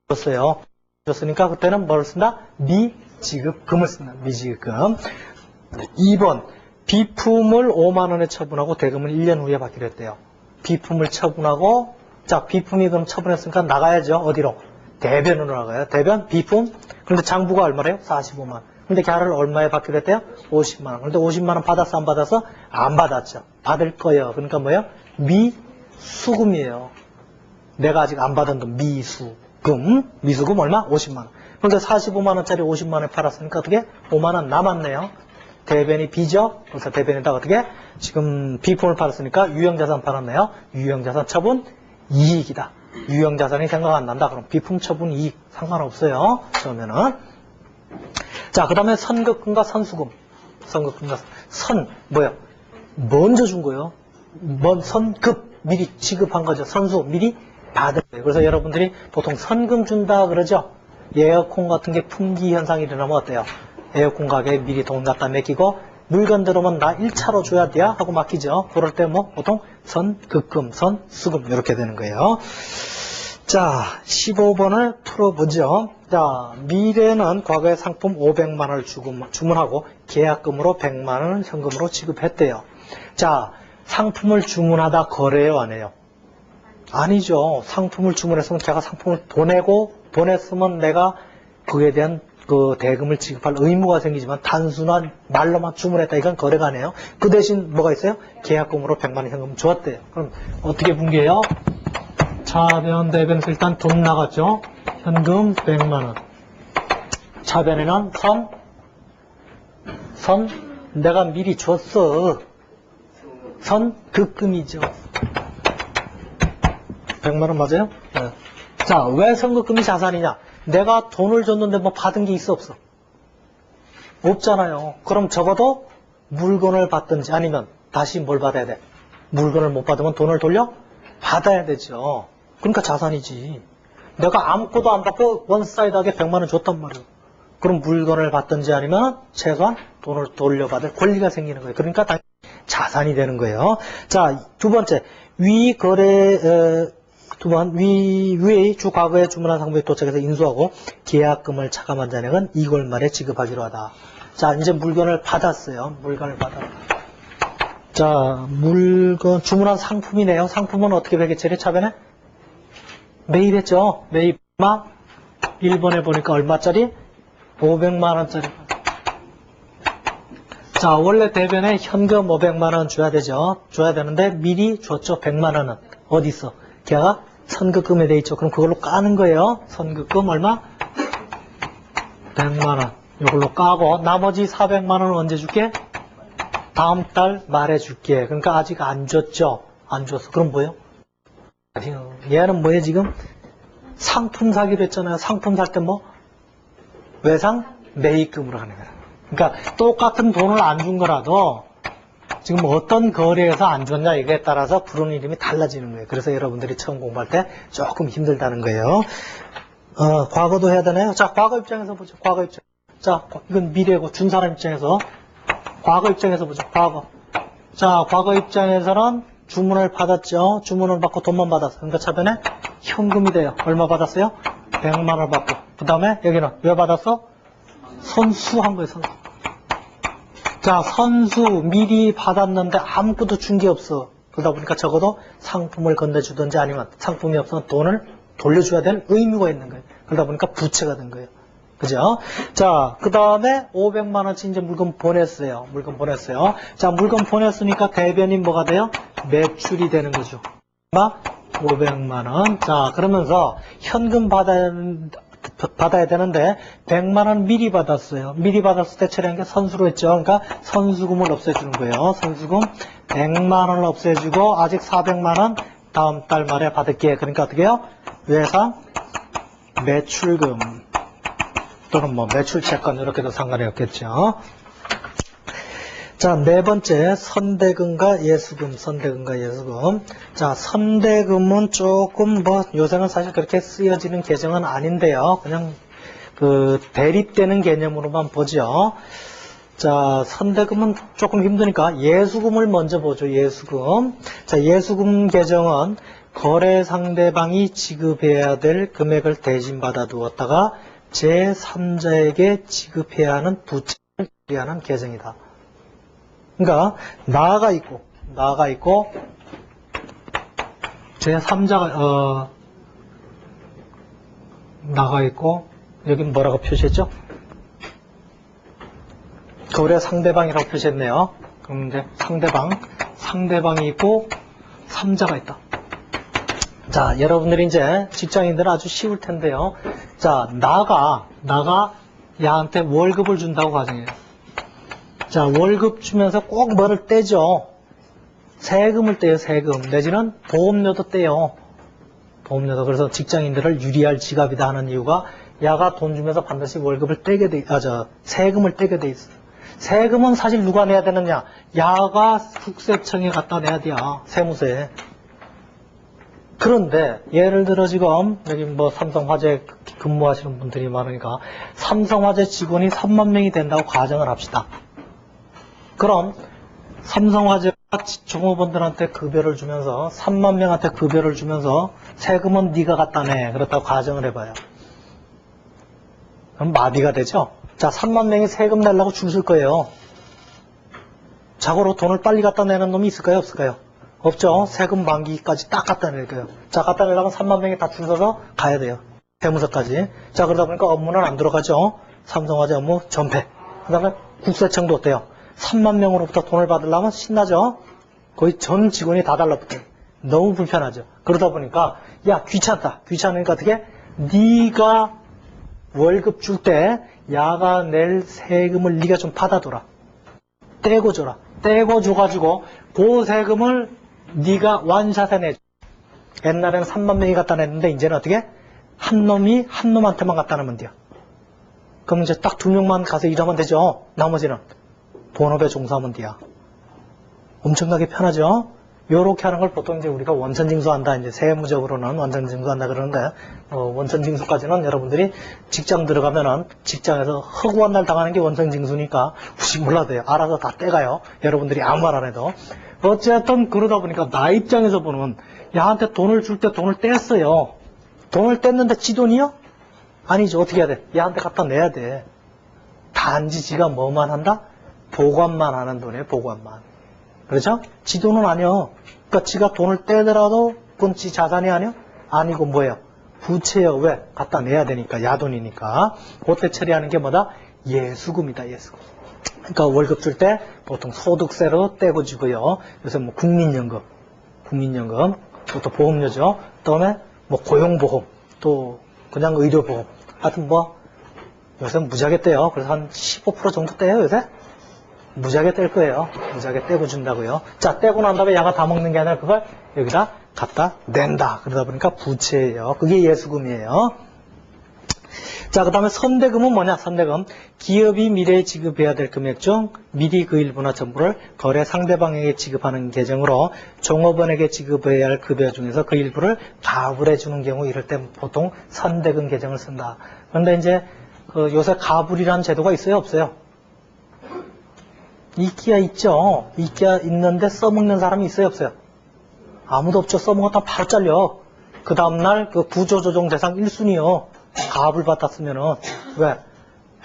줬어요. 줬으니까 그때는 뭘 쓴다? 미지급금을 쓴다. 미지급금. 2번. 비품을 5만원에 처분하고 대금을 1년 후에 받기로 했대요. 비품을 처분하고, 자, 비품이 그럼 처분했으니까 나가야죠. 어디로? 대변으로 나가요. 대변, 비품. 그런데 장부가 얼마래요? 45만원. 근데 걔를 얼마에 받기로 했대요? 50만원. 그런데 50만원 받았어, 안 받았어? 안 받았죠. 받을 거예요. 그러니까 뭐예요? 미수금이에요. 내가 아직 안 받은 돈, 미수금. 미수금 얼마? 50만원. 그런데 45만원짜리 50만원에 팔았으니까 어떻게? 5만원 남았네요. 대변이 B죠? 그래서 대변에다 어떻게? 지금 B품을 팔았으니까 유형자산 팔았네요. 유형자산 처분 이익이다. 유형자산이 생각 안 난다. 그럼 B품 처분 이익 상관없어요. 그러면은. 자, 그 다음에 선급금과 선수금. 선급금과 뭐야? 먼저 준 거예요. 선급. 미리 지급한 거죠. 선수. 미리 받은 거예요. 그래서 여러분들이 보통 선금 준다 그러죠? 에어컨 같은 게 품귀 현상이 일어나면 어때요? 에어컨 가게에 미리 돈 갖다 맡기고 물건 들어오면 나 1차로 줘야 돼 하고 맡기죠. 그럴 때 뭐 보통 선급금, 선수금 이렇게 되는 거예요. 자, 15번을 풀어보죠. 자, 미래는 과거에 상품 500만 원을 주문하고 계약금으로 100만 원을 현금으로 지급했대요. 자, 상품을 주문하다 거래요, 안 해요? 아니죠. 상품을 주문했으면 제가 상품을 보냈으면 내가 그에 대한 그 대금을 지급할 의무가 생기지만 단순한 말로만 주문했다. 이건 거래가 아니에요. 그 대신 뭐가 있어요? 계약금으로 100만 원 현금 줬대요. 그럼 어떻게 분개해요? 차변, 대변에서 일단 돈 나갔죠. 현금 100만 원. 차변에는 내가 미리 줬어. 선급금이죠. 100만 원 맞아요? 네. 자, 왜 선급금이 자산이냐? 내가 돈을 줬는데 뭐 받은 게 있어 없어? 없잖아요. 그럼 적어도 물건을 받든지 아니면 다시 뭘 받아야 돼? 물건을 못 받으면 돈을 돌려 받아야 되죠. 그러니까 자산이지. 내가 아무것도 안 받고 원사이드하게 100만 원 줬단 말이에요. 그럼 물건을 받든지 아니면 최소한 돈을 돌려받을 권리가 생기는 거예요. 그러니까 당연히 자산이 되는 거예요. 자, 두 번째. 위의 주 과거에 주문한 상품이 도착해서 인수하고 계약금을 차감한 잔액은 2개월 말에 지급하기로 하다. 자, 이제 물건을 받았어요. 물건을 받아. 자, 물건, 주문한 상품이네요. 상품은 어떻게 매개 처리 차변에? 매입했죠. 매입, 1번에 보니까 얼마짜리? 500만원짜리. 자, 원래 대변에 현금 500만원 줘야 되죠. 줘야 되는데 미리 줬죠. 100만원은. 어디 있어? 걔가 선급금에 돼 있죠. 그럼 그걸로 까는 거예요. 선급금 얼마? 100만원. 이걸로 까고 나머지 400만원은 언제 줄게? 다음 달 말해 줄게. 그러니까 아직 안 줬죠. 안 줬어. 그럼 뭐예요? 얘는 뭐예요 지금? 상품 사기로 했잖아요. 상품 살 때 뭐? 외상 매입금으로 하는 거야. 그러니까 똑같은 돈을 안 준 거라도 지금 어떤 거래에서 안 줬냐 이거에 따라서 부르는 이름이 달라지는 거예요. 그래서 여러분들이 처음 공부할 때 조금 힘들다는 거예요. 과거도 해야 되나요? 자, 과거 입장에서 보죠. 과거 입장. 자, 이건 미래고 준 사람 입장에서 과거 입장에서 보죠. 과거. 자, 과거 입장에서는 주문을 받았죠. 주문을 받고 돈만 받았어. 그러니까 차변에 현금이 돼요. 얼마 받았어요? 100만 원 받고. 그 다음에 여기는 왜 받았어? 선수한 거예요. 선수. 자, 선수 미리 받았는데 아무것도 준 게 없어. 그러다 보니까 적어도 상품을 건네주든지 아니면 상품이 없으면 돈을 돌려줘야 될 의무가 있는 거예요. 그러다 보니까 부채가 된 거예요. 그죠? 자, 그 다음에 500만원치 이제 물건 보냈어요. 물건 보냈어요. 자, 물건 보냈으니까 대변인 뭐가 돼요? 매출이 되는 거죠. 얼마? 500만원. 자, 그러면서 현금 받아야 되는데 100만원 미리 받았어요. 미리 받았을 때 처리한 게 선수로 했죠. 그러니까 선수금을 없애주는 거예요. 선수금 100만원을 없애주고 아직 400만원 다음 달 말에 받을게. 그러니까 어떻게 해요? 외상 매출금 또는 뭐 매출채권 이렇게도 상관이 없겠죠. 자, 네 번째 선대금과 예수금. 선대금과 예수금. 자, 선대금은 조금 뭐 요새는 사실 그렇게 쓰여지는 계정은 아닌데요. 그냥 그 대립되는 개념으로만 보죠. 자, 선대금은 조금 힘드니까 예수금을 먼저 보죠. 예수금. 자, 예수금 계정은 거래 상대방이 지급해야 될 금액을 대신받아 두었다가 제3자에게 지급해야 하는 부채를 처리하는 계정이다. 그러니까 나가 있고 제3자가 나가 있고 여기 뭐라고 표시했죠? 거래 상대방이라고 표시했네요. 그럼 이제 상대방이 있고 3자가 있다. 자, 여러분들이 이제 직장인들은 아주 쉬울 텐데요. 자, 나가 야한테 월급을 준다고 가정해요. 자, 월급 주면서 꼭 뭐를 떼죠. 세금을 떼요. 세금. 내지는 보험료도 떼요. 보험료도. 그래서 직장인들을 유리할 지갑이다 하는 이유가 야가 돈 주면서 반드시 월급을 떼게 돼, 세금을 떼게 돼 있어요. 세금은 사실 누가 내야 되느냐? 야가 국세청에 갖다 내야 돼요. 세무서에. 그런데 예를 들어 지금 여기 뭐 삼성화재 근무하시는 분들이 많으니까 삼성화재 직원이 3만 명이 된다고 가정을 합시다. 그럼 삼성화재가 종업원들한테 급여를 주면서 3만 명한테 급여를 주면서 세금은 네가 갖다 내. 그렇다고 가정을 해봐요. 그럼 마비가 되죠. 자, 3만 명이 세금 내려고 줄 설 거예요. 자고로 돈을 빨리 갖다 내는 놈이 있을까요? 없을까요? 없죠. 세금 만기까지 딱 갖다 낼 거예요. 자, 갖다 내려면 3만 명이 다 줄 서서 가야 돼요. 세무서까지. 자, 그러다 보니까 업무는 안 들어가죠. 삼성화재 업무 전폐. 그 다음에 국세청도 어때요? 3만 명으로부터 돈을 받으려면 신나죠. 거의 전 직원이 다 달라붙어요. 너무 불편하죠. 그러다 보니까 야, 귀찮다. 귀찮으니까 어떻게? 네가 월급 줄 때 야가 낼 세금을 네가 좀 받아둬라. 떼고 줘라. 떼고 줘가지고 그 세금을 네가 완샷에 내줘. 옛날에는 3만 명이 갖다 냈는데 이제는 어떻게? 한 놈이 한 놈한테만 갖다 놓으면 돼요. 그럼 이제 딱 2명만 가서 일하면 되죠. 나머지는 본업에 종사하면 돼요. 엄청나게 편하죠. 요렇게 하는 걸 보통 이제 우리가 원천징수한다. 이제 세무적으로는 원천징수한다 그러는데, 원천징수까지는 여러분들이 직장 들어가면은 직장에서 허구한 날 당하는 게 원천징수니까 혹시 몰라도요. 알아서 다 떼가요. 여러분들이 아무 말 안 해도. 어쨌든 그러다 보니까 나 입장에서 보는 야한테 돈을 줄 때 돈을 뗐어요. 돈을 뗐는데 지 돈이요? 아니죠. 어떻게 해야 돼? 야한테 갖다 내야 돼. 단지 지가 뭐만 한다? 보관만 하는 돈이에요. 보관만. 그렇죠? 지 돈은 아니요. 그러니까 지가 돈을 떼더라도 그건 지 자산이 아니요? 아니고 뭐예요? 부채요. 왜? 갖다 내야 되니까. 야돈이니까. 그때 처리하는 게 뭐다? 예수금이다. 예수금. 그러니까 월급 줄 때 보통 소득세로 떼고 주고요. 요새 뭐 국민연금, 그것도 보험료죠. 그다음에 뭐 고용보험, 또 그냥 의료보험. 하여튼 뭐 요새 무지하게 떼요. 그래서 한 15% 정도 떼요, 요새? 무지하게 뗄 거예요. 무지하게 떼고 준다고요. 자, 떼고 난 다음에 야가 다 먹는 게 아니라 그걸 여기다 갖다 낸다. 그러다 보니까 부채예요. 그게 예수금이에요. 자, 그 다음에 선대금은 뭐냐? 선대금. 기업이 미래에 지급해야 될 금액 중 미리 그 일부나 전부를 거래 상대방에게 지급하는 계정으로 종업원에게 지급해야 할 급여 중에서 그 일부를 가불해 주는 경우 이럴 때 보통 선대금 계정을 쓴다. 그런데 이제 요새 가불이라는 제도가 있어요? 없어요? 있기야 있죠. 있기야 있는데 써먹는 사람이 있어요? 없어요? 아무도 없죠. 써먹었다 바로 잘려. 그 다음날 그 구조조정 대상 1순위요. 가불 받았으면은. 왜?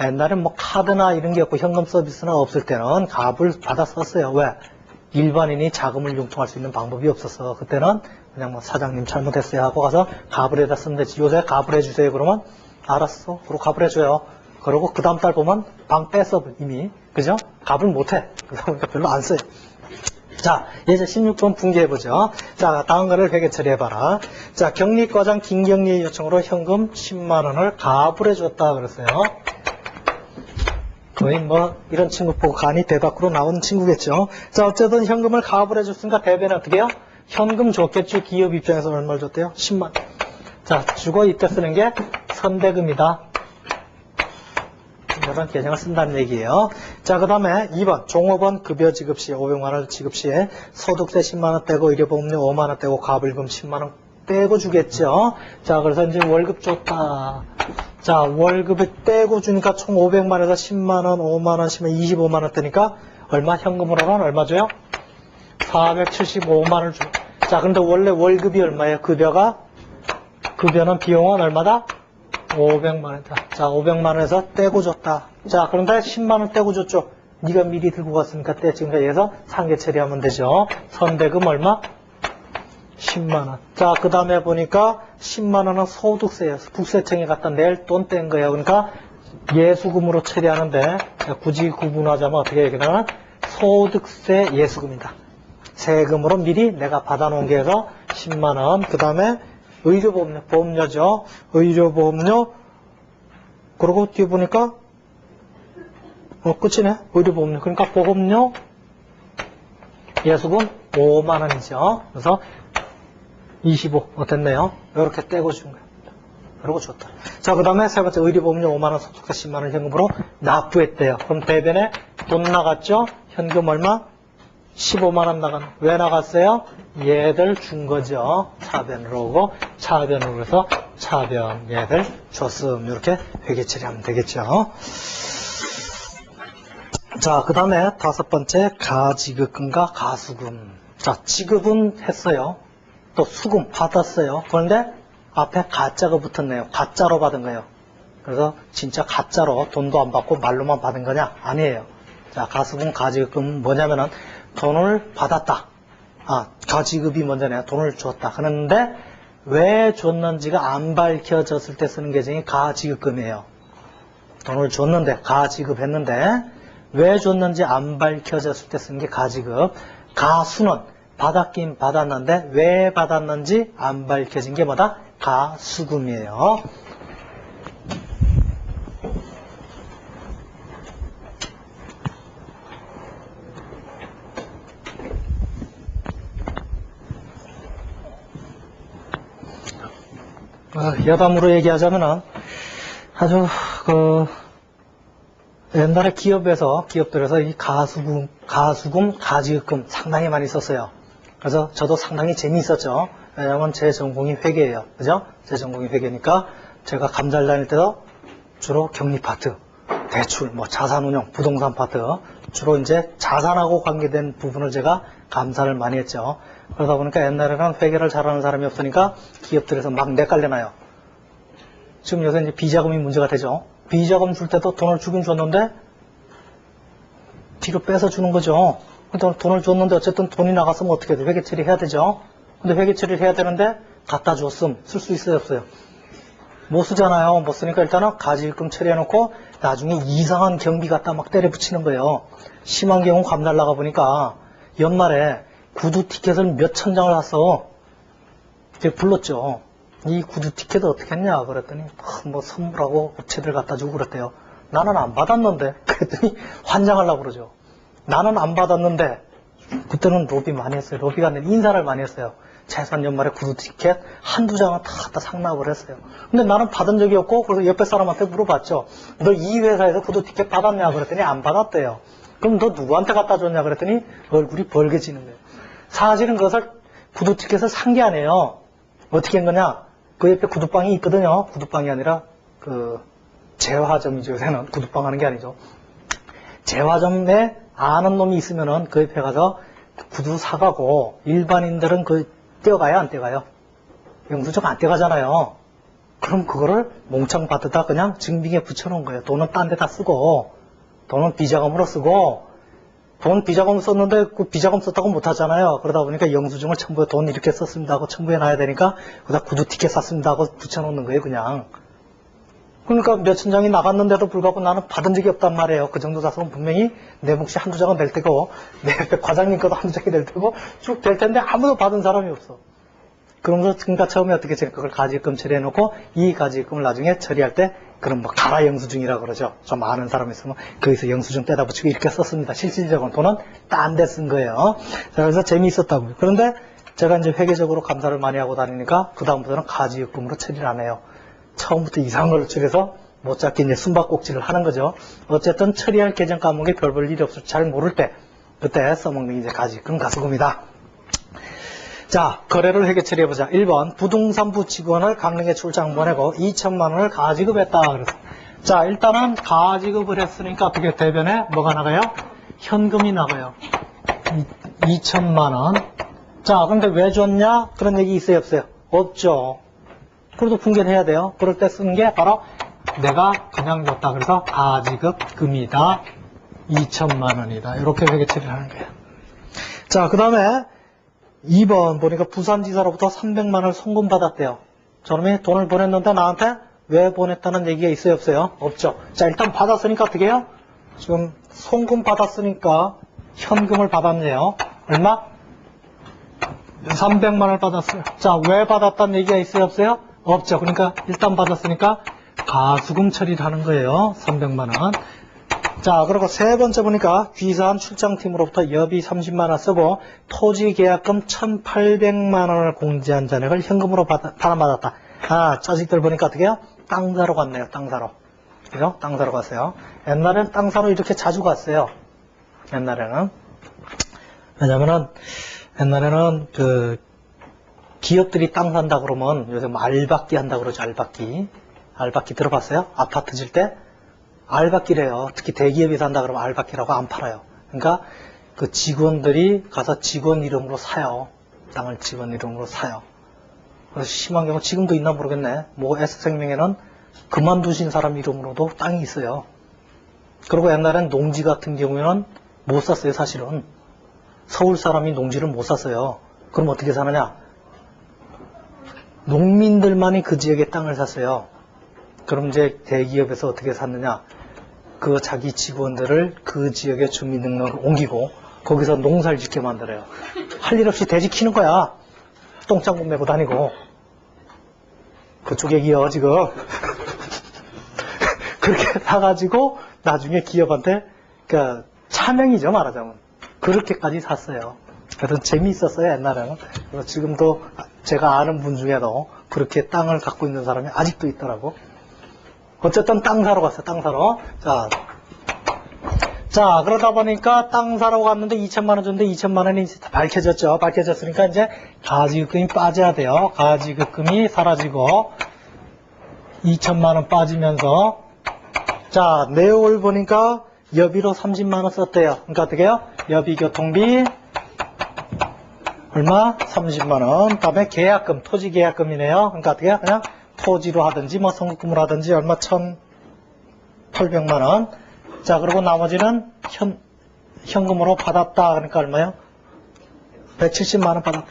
옛날엔 뭐 카드나 이런 게 없고 현금 서비스나 없을 때는 가불 받았었어요. 왜? 일반인이 자금을 융통할 수 있는 방법이 없었어. 그때는 그냥 뭐 사장님 잘못했어요 하고 가서 가불에다 쓰면 되지. 요새 가불해 주세요 그러면 알았어. 그리고 가불해 줘요. 그러고 그 다음 달 보면 방 뺐어 이미. 그죠? 가불 못해. 그러다 보니까 별로 안 써요. 자, 이제 16번 분개해보죠. 자, 다음 거를 회계 처리해봐라. 자, 경리과장 김경리의 요청으로 현금 10만원을 가불해 줬다 그랬어요. 거의 뭐 이런 친구 보고 간이 배 밖으로 나온 친구겠죠. 자, 어쨌든 현금을 가불해 줬으니까 대변은 어떻게 해요? 현금 줬겠죠. 기업 입장에서 얼마를 줬대요? 10만. 자, 주고 이때 쓰는 게 선대금이다. 이런 계정을 쓴다는 얘기예요. 자, 그 다음에 2번 종업원 급여 지급 시에 500만원 지급 시에 소득세 10만원 떼고 의료보험료 5만원 떼고 가불금 10만원 떼고 주겠죠. 자, 그래서 이제 월급 줬다. 자, 월급을 떼고 주니까 총 500만원에서 10만원, 5만원, 10만 25만원 떼니까 얼마 현금으로는 얼마 줘요? 475만원을 줘. 자, 근데 원래 월급이 얼마예요? 급여는 비용은 얼마다? 500만원. 자, 500만원에서 떼고 줬다. 자, 그런데 10만원 떼고 줬죠. 네가 미리 들고 갔으니까 떼지니까 얘에서 상계 처리하면 되죠. 선대금 얼마? 10만원. 자, 그 다음에 보니까 10만원은 소득세예요. 국세청에 갖다 낼 돈 뗀 거예요. 그러니까 예수금으로 처리하는데 굳이 구분하자면 어떻게 얘기하냐면 소득세 예수금이다. 세금으로 미리 내가 받아놓은 게 해서 10만원. 그 다음에 의료보험료, 보험료죠. 의료보험료. 그리고 뒤에 보니까 끝이네. 의료보험료. 그러니까 보험료 예수금 5만원이죠. 그래서 25 어땠네요. 이렇게 떼고 준 거예요. 그리고 줬다. 자, 그 다음에 세 번째 의료보험료 5만원, 소득세 10만원 현금으로 납부했대요. 그럼 대변에 돈 나갔죠? 현금 얼마? 15만원 나간. 왜 나갔어요? 얘들 준 거죠. 차변으로 오고 차변으로 해서 차변 얘들 줬음. 이렇게 회계 처리하면 되겠죠. 자, 그 다음에 다섯 번째 가지급금과 가수금. 자, 지급은 했어요. 또 수금 받았어요. 그런데 앞에 가짜가 붙었네요. 가짜로 받은 거예요. 그래서 진짜 가짜로 돈도 안 받고 말로만 받은 거냐? 아니에요. 자, 가수금, 가지급금은 뭐냐면은 돈을 받았다. 가지급이 먼저네요. 돈을 줬다. 그런데 왜 줬는지가 안 밝혀졌을 때 쓰는 계정이 가지급금이에요. 돈을 줬는데, 가지급했는데 왜 줬는지 안 밝혀졌을 때 쓰는 게 가지급. 가수는 받았긴 받았는데 왜 받았는지 안 밝혀진 게 뭐다? 가수금이에요. 여담으로 얘기하자면은 아주 옛날에 기업들에서 이 가수금, 가지급금 상당히 많이 썼어요. 그래서 저도 상당히 재미있었죠. 왜냐면 제 전공이 회계예요. 그죠? 제 전공이 회계니까 제가 감사를 다닐 때도 주로 격리 파트, 대출, 뭐 자산운용, 부동산 파트, 주로 이제 자산하고 관계된 부분을 제가 감사를 많이 했죠. 그러다 보니까 옛날에는 회계를 잘하는 사람이 없으니까 기업들에서 막 내깔려나요. 지금 요새 이제 비자금이 문제가 되죠. 비자금 줄 때도 돈을 주긴 줬는데 뒤로 뺏어 주는 거죠. 돈을 줬는데 어쨌든 돈이 나갔으면 어떻게 해야 돼? 회계 처리해야 되죠? 근데 회계 처리를 해야 되는데 갖다 줬음. 쓸 수 있어요, 없어요? 못 쓰잖아요. 못 쓰니까 일단은 가지금 처리해놓고 나중에 이상한 경비 갖다 막 때려 붙이는 거예요. 심한 경우 감날 나가 보니까 연말에 구두 티켓을 몇천 장을 샀어. 제가 불렀죠. 이 구두 티켓 어떻게 했냐 그랬더니 뭐 선물하고 업체들 갖다 주고 그랬대요. 나는 안 받았는데 그랬더니 환장하려고 그러죠. 나는 안 받았는데 그때는 로비 많이 했어요. 로비가 아니라 인사를 많이 했어요. 최소한 연말에 구두 티켓 한두 장은 다 갖다 상납을 했어요. 근데 나는 받은 적이 없고 그래서 옆에 사람한테 물어봤죠. 너 이 회사에서 구두 티켓 받았냐 그랬더니 안 받았대요. 그럼 너 누구한테 갖다 줬냐 그랬더니 얼굴이 벌개지는 거예요. 사실은 그것을 구두 티켓을 산 게 아니에요. 어떻게 한 거냐? 그 옆에 구두방이 있거든요. 구두방이 아니라 그 재화점이죠. 요새는 구두방 하는 게 아니죠. 재화점에 아는 놈이 있으면은 그 옆에 가서 구두 사가고 일반인들은 그 떼어가요? 안 떼어가요? 영수증 안 떼어가잖아요. 그럼 그거를 몽창 받으다 그냥 증빙에 붙여놓은 거예요. 돈은 딴 데다 쓰고 돈은 비자금으로 쓰고 돈 비자금 썼는데 그 비자금 썼다고 못하잖아요. 그러다 보니까 영수증을 첨부해 돈 이렇게 썼습니다 하고 첨부해 놔야 되니까 거기다 구두 티켓 샀습니다 하고 붙여놓는 거예요. 그냥. 그러니까 몇천 장이 나갔는데도 불구하고 나는 받은 적이 없단 말이에요. 그 정도 자석은 분명히 내 몫이 한두 장은 될 테고 내 옆에 과장님 것도 한두 장이 될 테고 쭉 될 텐데 아무도 받은 사람이 없어. 그러면서 그러니까 처음에 어떻게 했어요? 그걸 가지금 처리해놓고 이 가지금을 나중에 처리할 때 그럼 뭐 가라 영수증이라 그러죠. 좀 아는 사람이 있으면 거기서 영수증 떼다 붙이고 이렇게 썼습니다. 실질적으로 돈은 딴 데 쓴 거예요. 자, 그래서 재미있었다고요. 그런데 제가 이제 회계적으로 감사를 많이 하고 다니니까 그다음부터는 가지금으로 처리를 안 해요. 처음부터 이상한 걸 처리해서 못 잡게 이제 숨바꼭질을 하는 거죠. 어쨌든 처리할 계정 과목에 별 볼 일이 없을 잘 모를 때 그때 써먹는 게 이제 가지금 가수금이다. 자, 거래를 회계 처리해보자. 1번 부동산부 직원을 강릉에 출장 보내고 2천만 원을 가지급했다. 그래서 자, 일단은 가지급을 했으니까 어떻게 대변에 뭐가 나가요? 현금이 나가요. 2천만 원. 자, 근데 왜 줬냐? 그런 얘기 있어요, 없어요? 없죠. 그래도 분견해야 돼요. 그럴 때 쓴 게 바로 내가 그냥 줬다. 그래서 가지급금이다. 2천만 원이다. 이렇게 회계 처리를 하는 거예요. 자, 그 다음에 2번 보니까 부산지사로부터 300만 원을 송금받았대요. 저놈이 돈을 보냈는데 나한테 왜 보냈다는 얘기가 있어요, 없어요? 없죠. 자, 일단 받았으니까 어떻게 해요? 지금 송금 받았으니까 현금을 받았네요. 얼마? 300만 원을 받았어요. 자, 왜 받았다는 얘기가 있어요, 없어요? 없죠. 그러니까 일단 받았으니까 가수금 처리를 하는 거예요. 300만 원. 자, 그리고 세 번째 보니까 귀사한 출장팀으로부터 여비 30만 원 쓰고 토지계약금 1,800만 원을 공제한 잔액을 현금으로 받아받았다. 아, 자식들 보니까 어떻게 해요? 땅 사러 갔네요. 땅 사러. 그죠? 땅 사러 갔어요. 옛날엔 땅 사러 이렇게 자주 갔어요. 옛날에는. 왜냐면은 옛날에는 그 기업들이 땅 산다 그러면 요새 뭐 알박기 한다 그러죠. 알박기. 알박기 들어봤어요? 아파트 질 때? 알박기래요. 특히 대기업이 산다 그러면 알박기라고 안 팔아요. 그러니까 그 직원들이 가서 직원 이름으로 사요. 땅을 직원 이름으로 사요. 그래서 심한 경우 지금도 있나 모르겠네. 뭐 S생명에는 그만두신 사람 이름으로도 땅이 있어요. 그리고 옛날엔 농지 같은 경우에는 못 샀어요. 사실은. 서울 사람이 농지를 못 샀어요. 그럼 어떻게 사느냐? 농민들만이 그 지역에 땅을 샀어요. 그럼 이제 대기업에서 어떻게 샀느냐? 그 자기 직원들을 그 지역에 주민등록을 옮기고 거기서 농사를 짓게 만들어요. 할 일 없이 돼지 키는 거야. 똥장구 메고 다니고. 그쪽 얘기요 지금. 그렇게 사가지고 나중에 기업한테 그러니까 차명이죠 말하자면. 그렇게까지 샀어요. 그래서 재미있었어요 옛날에는. 그래서 지금도 제가 아는 분 중에도 그렇게 땅을 갖고 있는 사람이 아직도 있더라고. 어쨌든 땅 사러 갔어요. 땅 사러. 자, 그러다 보니까 땅 사러 갔는데 2천만 원 줬는데 2천만 원이 이제 다 밝혀졌죠. 밝혀졌으니까 이제 가지급금이 빠져야 돼요. 가지급금이 사라지고 2천만 원 빠지면서 자, 내용을 보니까 여비로 30만 원 썼대요. 그러니까 어떻게 해요? 여비 교통비 얼마? 30만 원. 그다음에 계약금, 토지 계약금이네요. 그러니까 어떻게 해요? 그냥 토지로 하든지 뭐 성급금으로 하든지 얼마 1,800만 원. 자, 그리고 나머지는 현금으로 받았다. 그러니까 얼마요? 170만 원 받았다.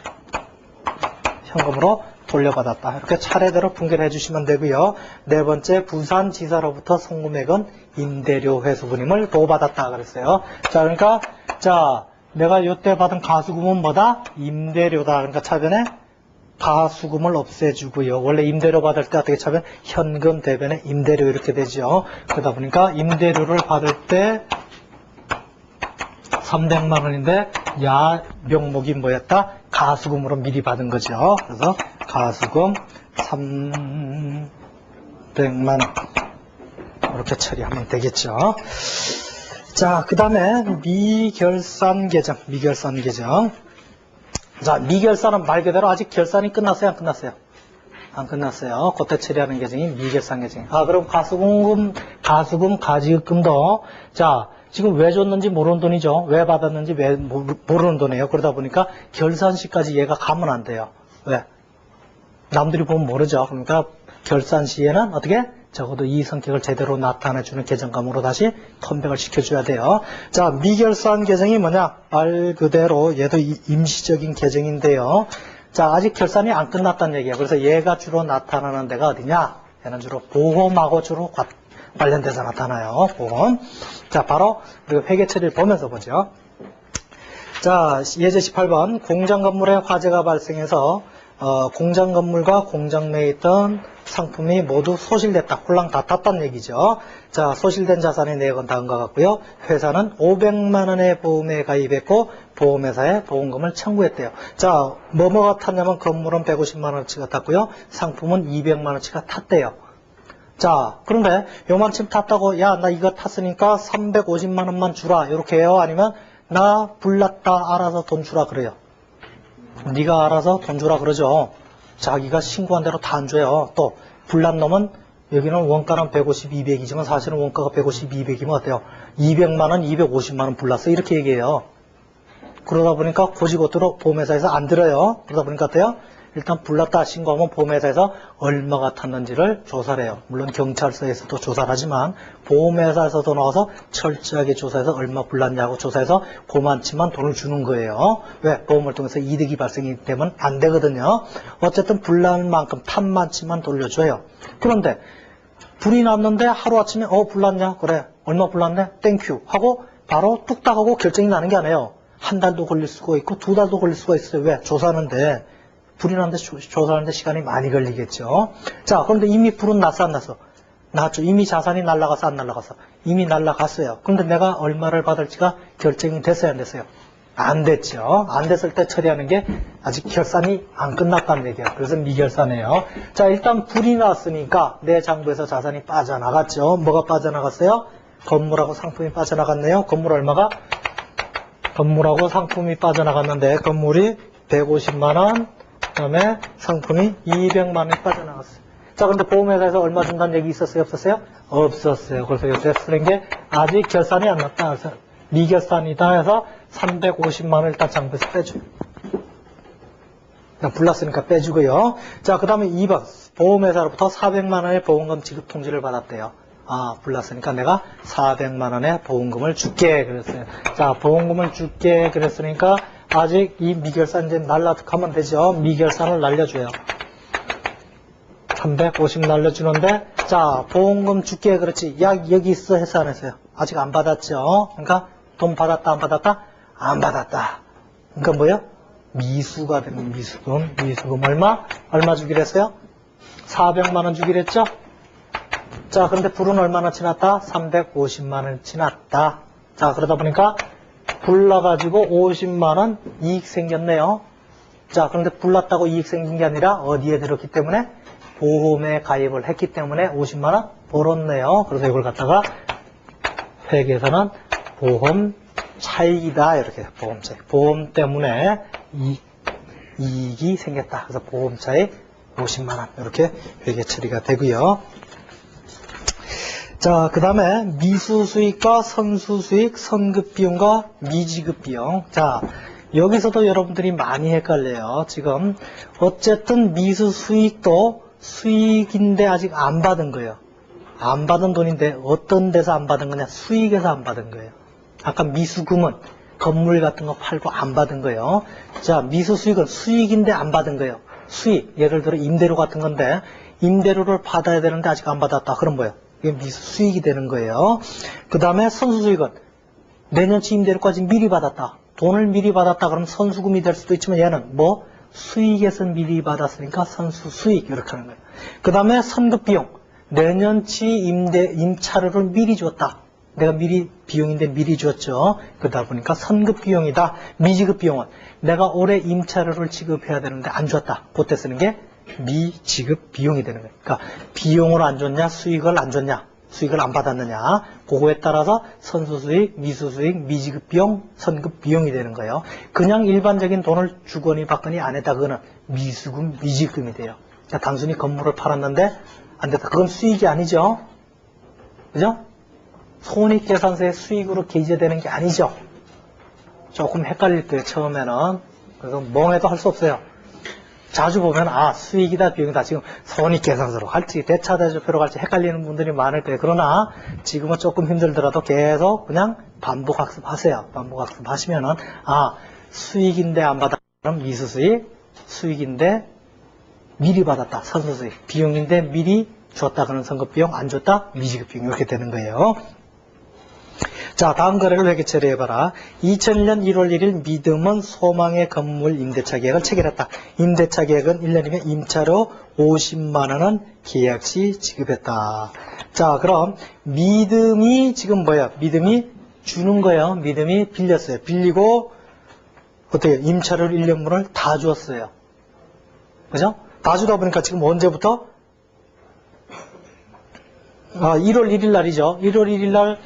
현금으로 돌려받았다. 이렇게 차례대로 분개를 해주시면 되고요. 네 번째, 부산지사로부터 송금액은 임대료 회수분임을 도받았다 그랬어요. 자, 그러니까 자, 내가 요때 받은 가수금은 뭐다? 임대료다. 그러니까 차변에 가수금을 없애주고요. 원래 임대료 받을 때 어떻게 차면 현금 대변에 임대료 이렇게 되죠. 그러다 보니까 임대료를 받을 때 300만 원인데 야 명목이 뭐였다? 가수금으로 미리 받은 거죠. 그래서 가수금 300만 원 이렇게 처리하면 되겠죠. 자, 그 다음에 미결산 계정. 자, 미결산은 말 그대로 아직 결산이 끝났어요? 안 끝났어요? 안 끝났어요. 그때 처리하는 계정이 미결산 계정. 아, 그럼 가수금, 가지급금도 자, 지금 왜 줬는지 모르는 돈이죠. 왜 받았는지 왜 모르는 돈이에요. 그러다 보니까 결산시까지 얘가 가면 안 돼요. 왜? 남들이 보면 모르죠. 그러니까 결산 시에는 어떻게? 적어도 이 성격을 제대로 나타내주는 계정감으로 다시 컴백을 시켜줘야 돼요. 자, 미결산 계정이 뭐냐? 말 그대로 얘도 임시적인 계정인데요. 자, 아직 결산이 안 끝났다는 얘기예요. 그래서 얘가 주로 나타나는 데가 어디냐? 얘는 주로 보험하고 주로 관련돼서 나타나요. 보험. 자, 바로 우리가 회계 처리를 보면서 보죠. 자, 예제 18번. 공장 건물에 화재가 발생해서 공장 건물과 공장 내에 있던 상품이 모두 소실됐다. 홀랑 다 탔다는 얘기죠. 자, 소실된 자산의 내역은 다음과 같고요. 회사는 500만 원의 보험에 가입했고 보험회사에 보험금을 청구했대요. 자, 뭐가 탔냐면 건물은 150만 원어치가 탔고요. 상품은 200만 원어치가 탔대요. 자, 그런데 요만큼 탔다고 야, 나 이거 탔으니까 350만 원만 주라 이렇게 해요? 아니면 나 불났다 알아서 돈 주라 그래요? 네가 알아서 돈 주라 그러죠. 자기가 신고한 대로 다 안 줘요. 또 불난 놈은 여기는 원가는 150, 200이지만 사실은 원가가 150, 200이면 어때요? 200만 원, 250만 원 불났어 이렇게 얘기해요. 그러다 보니까 고지고대로 보험회사에서 안 들어요. 그러다 보니까 어때요? 일단 불났다 신고하면 보험회사에서 얼마가 탔는지를 조사를 해요. 물론 경찰서에서도 조사를 하지만 보험회사에서도 나와서 철저하게 조사해서 얼마 불났냐고 조사해서 그만치만 돈을 주는 거예요. 왜? 보험을 통해서 이득이 발생이 되면 안 되거든요. 어쨌든 불난 만큼 탄만치만 돌려줘요. 그런데 불이 났는데 하루아침에 불났냐? 그래. 얼마 불났네? 땡큐 하고 바로 뚝딱 하고 결정이 나는 게 아니에요. 한 달도 걸릴 수가 있고 2달도 걸릴 수가 있어요. 왜? 조사하는데 불이 났는데 조사하는데 시간이 많이 걸리겠죠. 자, 그런데 이미 불은 났어 안 났어? 났죠. 이미 자산이 날아갔어 안 날아갔어? 이미 날아갔어요. 그런데 내가 얼마를 받을지가 결정이 됐어요 안 됐어요? 안 됐죠. 안 됐을 때 처리하는 게 아직 결산이 안 끝났다는 얘기예요. 그래서 미결산이에요. 자, 일단 불이 났으니까 내 장부에서 자산이 빠져나갔죠. 뭐가 빠져나갔어요? 건물하고 상품이 빠져나갔네요. 건물 얼마가? 건물하고 상품이 빠져나갔는데 건물이 150만 원, 그 다음에 상품이 200만 원이 빠져나갔어요. 자, 근데 보험회사에서 얼마 준다는 얘기 있었어요? 없었어요? 없었어요. 그래서 요새 쓰는 게 아직 결산이 안 났다. 그래서 미결산이다 해서 350만 원 일단 장부에서 빼줘요. 불났으니까 빼주고요. 자, 그 다음에 2번. 보험회사로부터 400만 원의 보험금 지급 통지를 받았대요. 아, 불났으니까 내가 400만 원의 보험금을 줄게 그랬어요. 자, 보험금을 줄게 그랬으니까 아직 이 미결산 이제 날라가면 되죠. 미결산을 날려줘요. 350 날려주는데, 자, 보험금 줄게 그렇지. 야, 여기 있어 해서 안 했어요. 아직 안 받았죠. 그러니까 돈 받았다 안 받았다? 안 받았다. 그러니까 뭐예요? 미수가 되는 미수금. 미수금 얼마 주기로 했어요? 400만 원 주기로 했죠? 자, 그런데 불은 얼마나 지났다? 350만 원 지났다. 자, 그러다 보니까 불나가지고 50만 원 이익 생겼네요. 자, 그런데 불났다고 이익 생긴 게 아니라 어디에 들었기 때문에? 보험에 가입을 했기 때문에 50만 원 벌었네요. 그래서 이걸 갖다가 회계에서는 보험 차익이다. 이렇게 보험 차익. 보험 때문에 이익이 생겼다. 그래서 보험 차익 50만 원 이렇게 회계 처리가 되고요. 자, 그 다음에 미수수익과 선수수익, 선급비용과 미지급비용. 자, 여기서도 여러분들이 많이 헷갈려요. 지금 어쨌든 미수수익도 수익인데 아직 안 받은 거예요. 안 받은 돈인데 어떤 데서 안 받은 거냐? 수익에서 안 받은 거예요. 아까 미수금은 건물 같은 거 팔고 안 받은 거예요. 자, 미수수익은 수익인데 안 받은 거예요. 수익, 예를 들어 임대료 같은 건데 임대료를 받아야 되는데 아직 안 받았다. 그럼 뭐예요? 이게 미수수익이 되는 거예요. 그 다음에 선수수익은 내년치 임대료까지 미리 받았다. 돈을 미리 받았다. 그럼 선수금이 될 수도 있지만 얘는 뭐? 수익에서 미리 받았으니까 선수수익 이렇게 하는 거예요. 그 다음에 선급비용. 내년치 임차료를 미리 줬다. 내가 미리 비용인데 미리 줬죠. 그러다 보니까 선급비용이다. 미지급비용은 내가 올해 임차료를 지급해야 되는데 안 줬다. 그때 쓰는 게 미지급비용이 되는 거예요. 그러니까 비용을 안 줬냐, 수익을 안 줬냐, 수익을 안 받았느냐, 그거에 따라서 선수수익, 미수수익, 미지급비용, 선급비용이 되는 거예요. 그냥 일반적인 돈을 주거니 받거니 안 했다. 그거는 미수금, 미지급이 돼요. 그러니까 단순히 건물을 팔았는데 안 됐다. 그건 수익이 아니죠. 그죠? 손익계산서의 수익으로 기재되는 게 아니죠. 조금 헷갈릴 거예요, 처음에는. 그래서 멍해도 할 수 없어요. 자주 보면, 아, 수익이다, 비용이다. 지금 손익계산서로 할지, 대차대조표로 갈지 헷갈리는 분들이 많을 거예요. 그러나 지금은 조금 힘들더라도 계속 그냥 반복 학습하세요. 반복 학습하시면은, 아, 수익인데 안 받았다면 미수수익, 수익인데 미리 받았다, 선수수익, 비용인데 미리 줬다, 그런 선급비용, 안 줬다, 미지급비용, 이렇게 되는 거예요. 자, 다음 거래를 회계 처리해봐라. 2001년 1월 1일 믿음은 소망의 건물 임대차 계약을 체결했다. 임대차 계약은 1년이면 임차료 50만원은 계약 시 지급했다. 자, 그럼 믿음이 지금 뭐야? 믿음이 주는 거예요. 믿음이 빌렸어요. 빌리고 어떻게 임차료를 1년분을 다 주었어요. 그죠? 다 주다 보니까 지금 언제부터? 1월 1일 날이죠. 1월 1일 날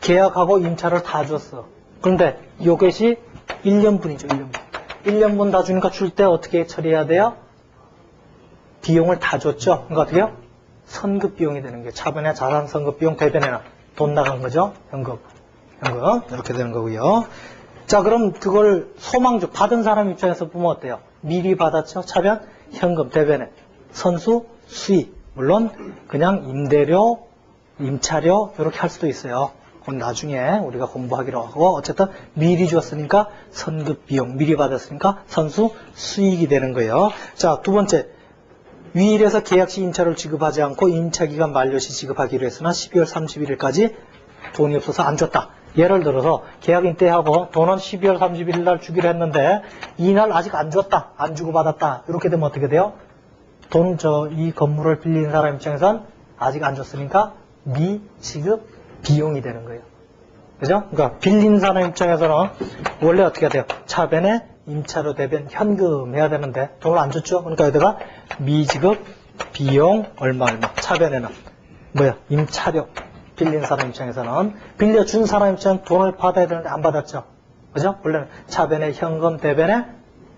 계약하고 임차를 다 줬어. 그런데 이것이 1년분이죠. 1년분. 1년분 다 주니까 줄 때 어떻게 처리해야 돼요? 비용을 다 줬죠. 그러니까 어떻게 해요? 선급비용이 되는 거예요. 차변에 자산 선급비용, 대변에는 돈 나간 거죠. 현금. 이렇게 되는 거고요. 자, 그럼 그걸 소망주 받은 사람 입장에서 보면 어때요? 미리 받았죠. 차변, 현금, 대변에 선수, 수익. 물론 그냥 임대료, 임차료 이렇게 할 수도 있어요. 그건 나중에 우리가 공부하기로 하고, 어쨌든 미리 줬으니까 선급비용, 미리 받았으니까 선수 수익이 되는 거예요. 자, 두 번째, 위일에서 계약시 임차료를 지급하지 않고 임차기간 만료시 지급하기로 했으나 12월 31일까지 돈이 없어서 안 줬다. 예를 들어서 계약 인대하고 돈은 12월 31일 날 주기로 했는데 이날 아직 안 줬다, 안 주고 받았다. 이렇게 되면 어떻게 돼요? 이 건물을 빌린 사람 입장에선 아직 안 줬으니까 미지급 비용이 되는 거예요. 그죠? 그러니까 빌린 사람 입장에서는 원래 어떻게 해야 돼요? 차변에 임차료 대변 현금 해야 되는데 돈을 안 줬죠? 그러니까 여기다가 미지급 비용 얼마 차변에는 뭐야? 임차료. 빌린 사람 입장에서는 빌려준 사람 입장에서는 돈을 받아야 되는데 안 받았죠? 그죠? 원래는 차변에 현금, 대변에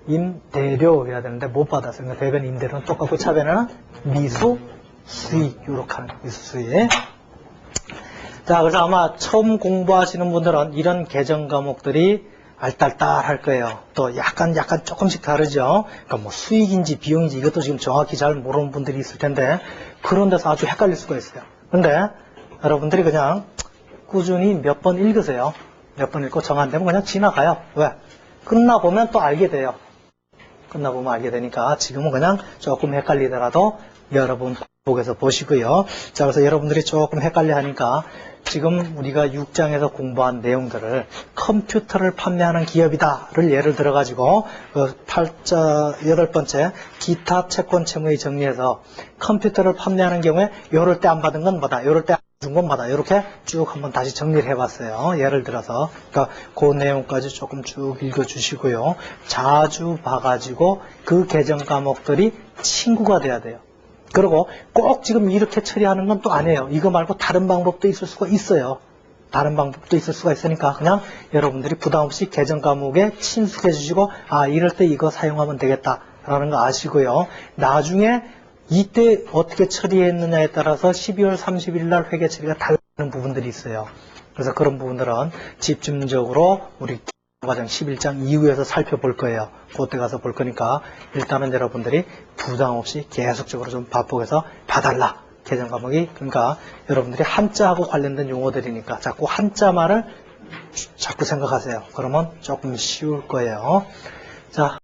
임대료 해야 되는데 못 받았어요. 그러니까 대변 임대료는 똑같고 차변에는 미수 수익 이렇게 하는 미수 수익. 자, 그래서 아마 처음 공부하시는 분들은 이런 계정 과목들이 알딸딸할 거예요. 또 약간 조금씩 다르죠. 그러니까 뭐 수익인지 비용인지 이것도 지금 정확히 잘 모르는 분들이 있을 텐데 그런 데서 아주 헷갈릴 수가 있어요. 근데 여러분들이 그냥 꾸준히 몇 번 읽으세요. 몇 번 읽고 정 안 되면 그냥 지나가요. 왜? 끝나보면 또 알게 돼요. 끝나보면 알게 되니까 지금은 그냥 조금 헷갈리더라도 여러분 보고서 보시고요. 자, 그래서 여러분들이 조금 헷갈려 하니까 지금 우리가 6장에서 공부한 내용들을 컴퓨터를 판매하는 기업이다를 예를 들어가지고 그 8번째 기타 채권 채무의 정리해서 컴퓨터를 판매하는 경우에 요럴 때 안 받은 건 뭐다, 요럴 때 안 준 건 뭐다, 이렇게 쭉 한번 다시 정리를 해봤어요. 예를 들어서 그러니까 그 내용까지 조금 쭉 읽어주시고요. 자주 봐가지고 그 계정 과목들이 친구가 돼야 돼요. 그리고 꼭 지금 이렇게 처리하는 건 또 아니에요. 이거 말고 다른 방법도 있을 수가 있어요. 다른 방법도 있을 수가 있으니까 그냥 여러분들이 부담없이 계정 과목에 친숙해 주시고 아, 이럴 때 이거 사용하면 되겠다라는 거 아시고요. 나중에 이때 어떻게 처리했느냐에 따라서 12월 31일 날 회계 처리가 다른 부분들이 있어요. 그래서 그런 부분들은 집중적으로 우리 과정 11장 이후에서 살펴볼 거예요. 그때 가서 볼 거니까 일단은 여러분들이 부담 없이 계속적으로 좀 반복해서 봐달라. 개정 과목이. 그러니까 여러분들이 한자하고 관련된 용어들이니까 자꾸 한자 말을 자꾸 생각하세요. 그러면 조금 쉬울 거예요. 자.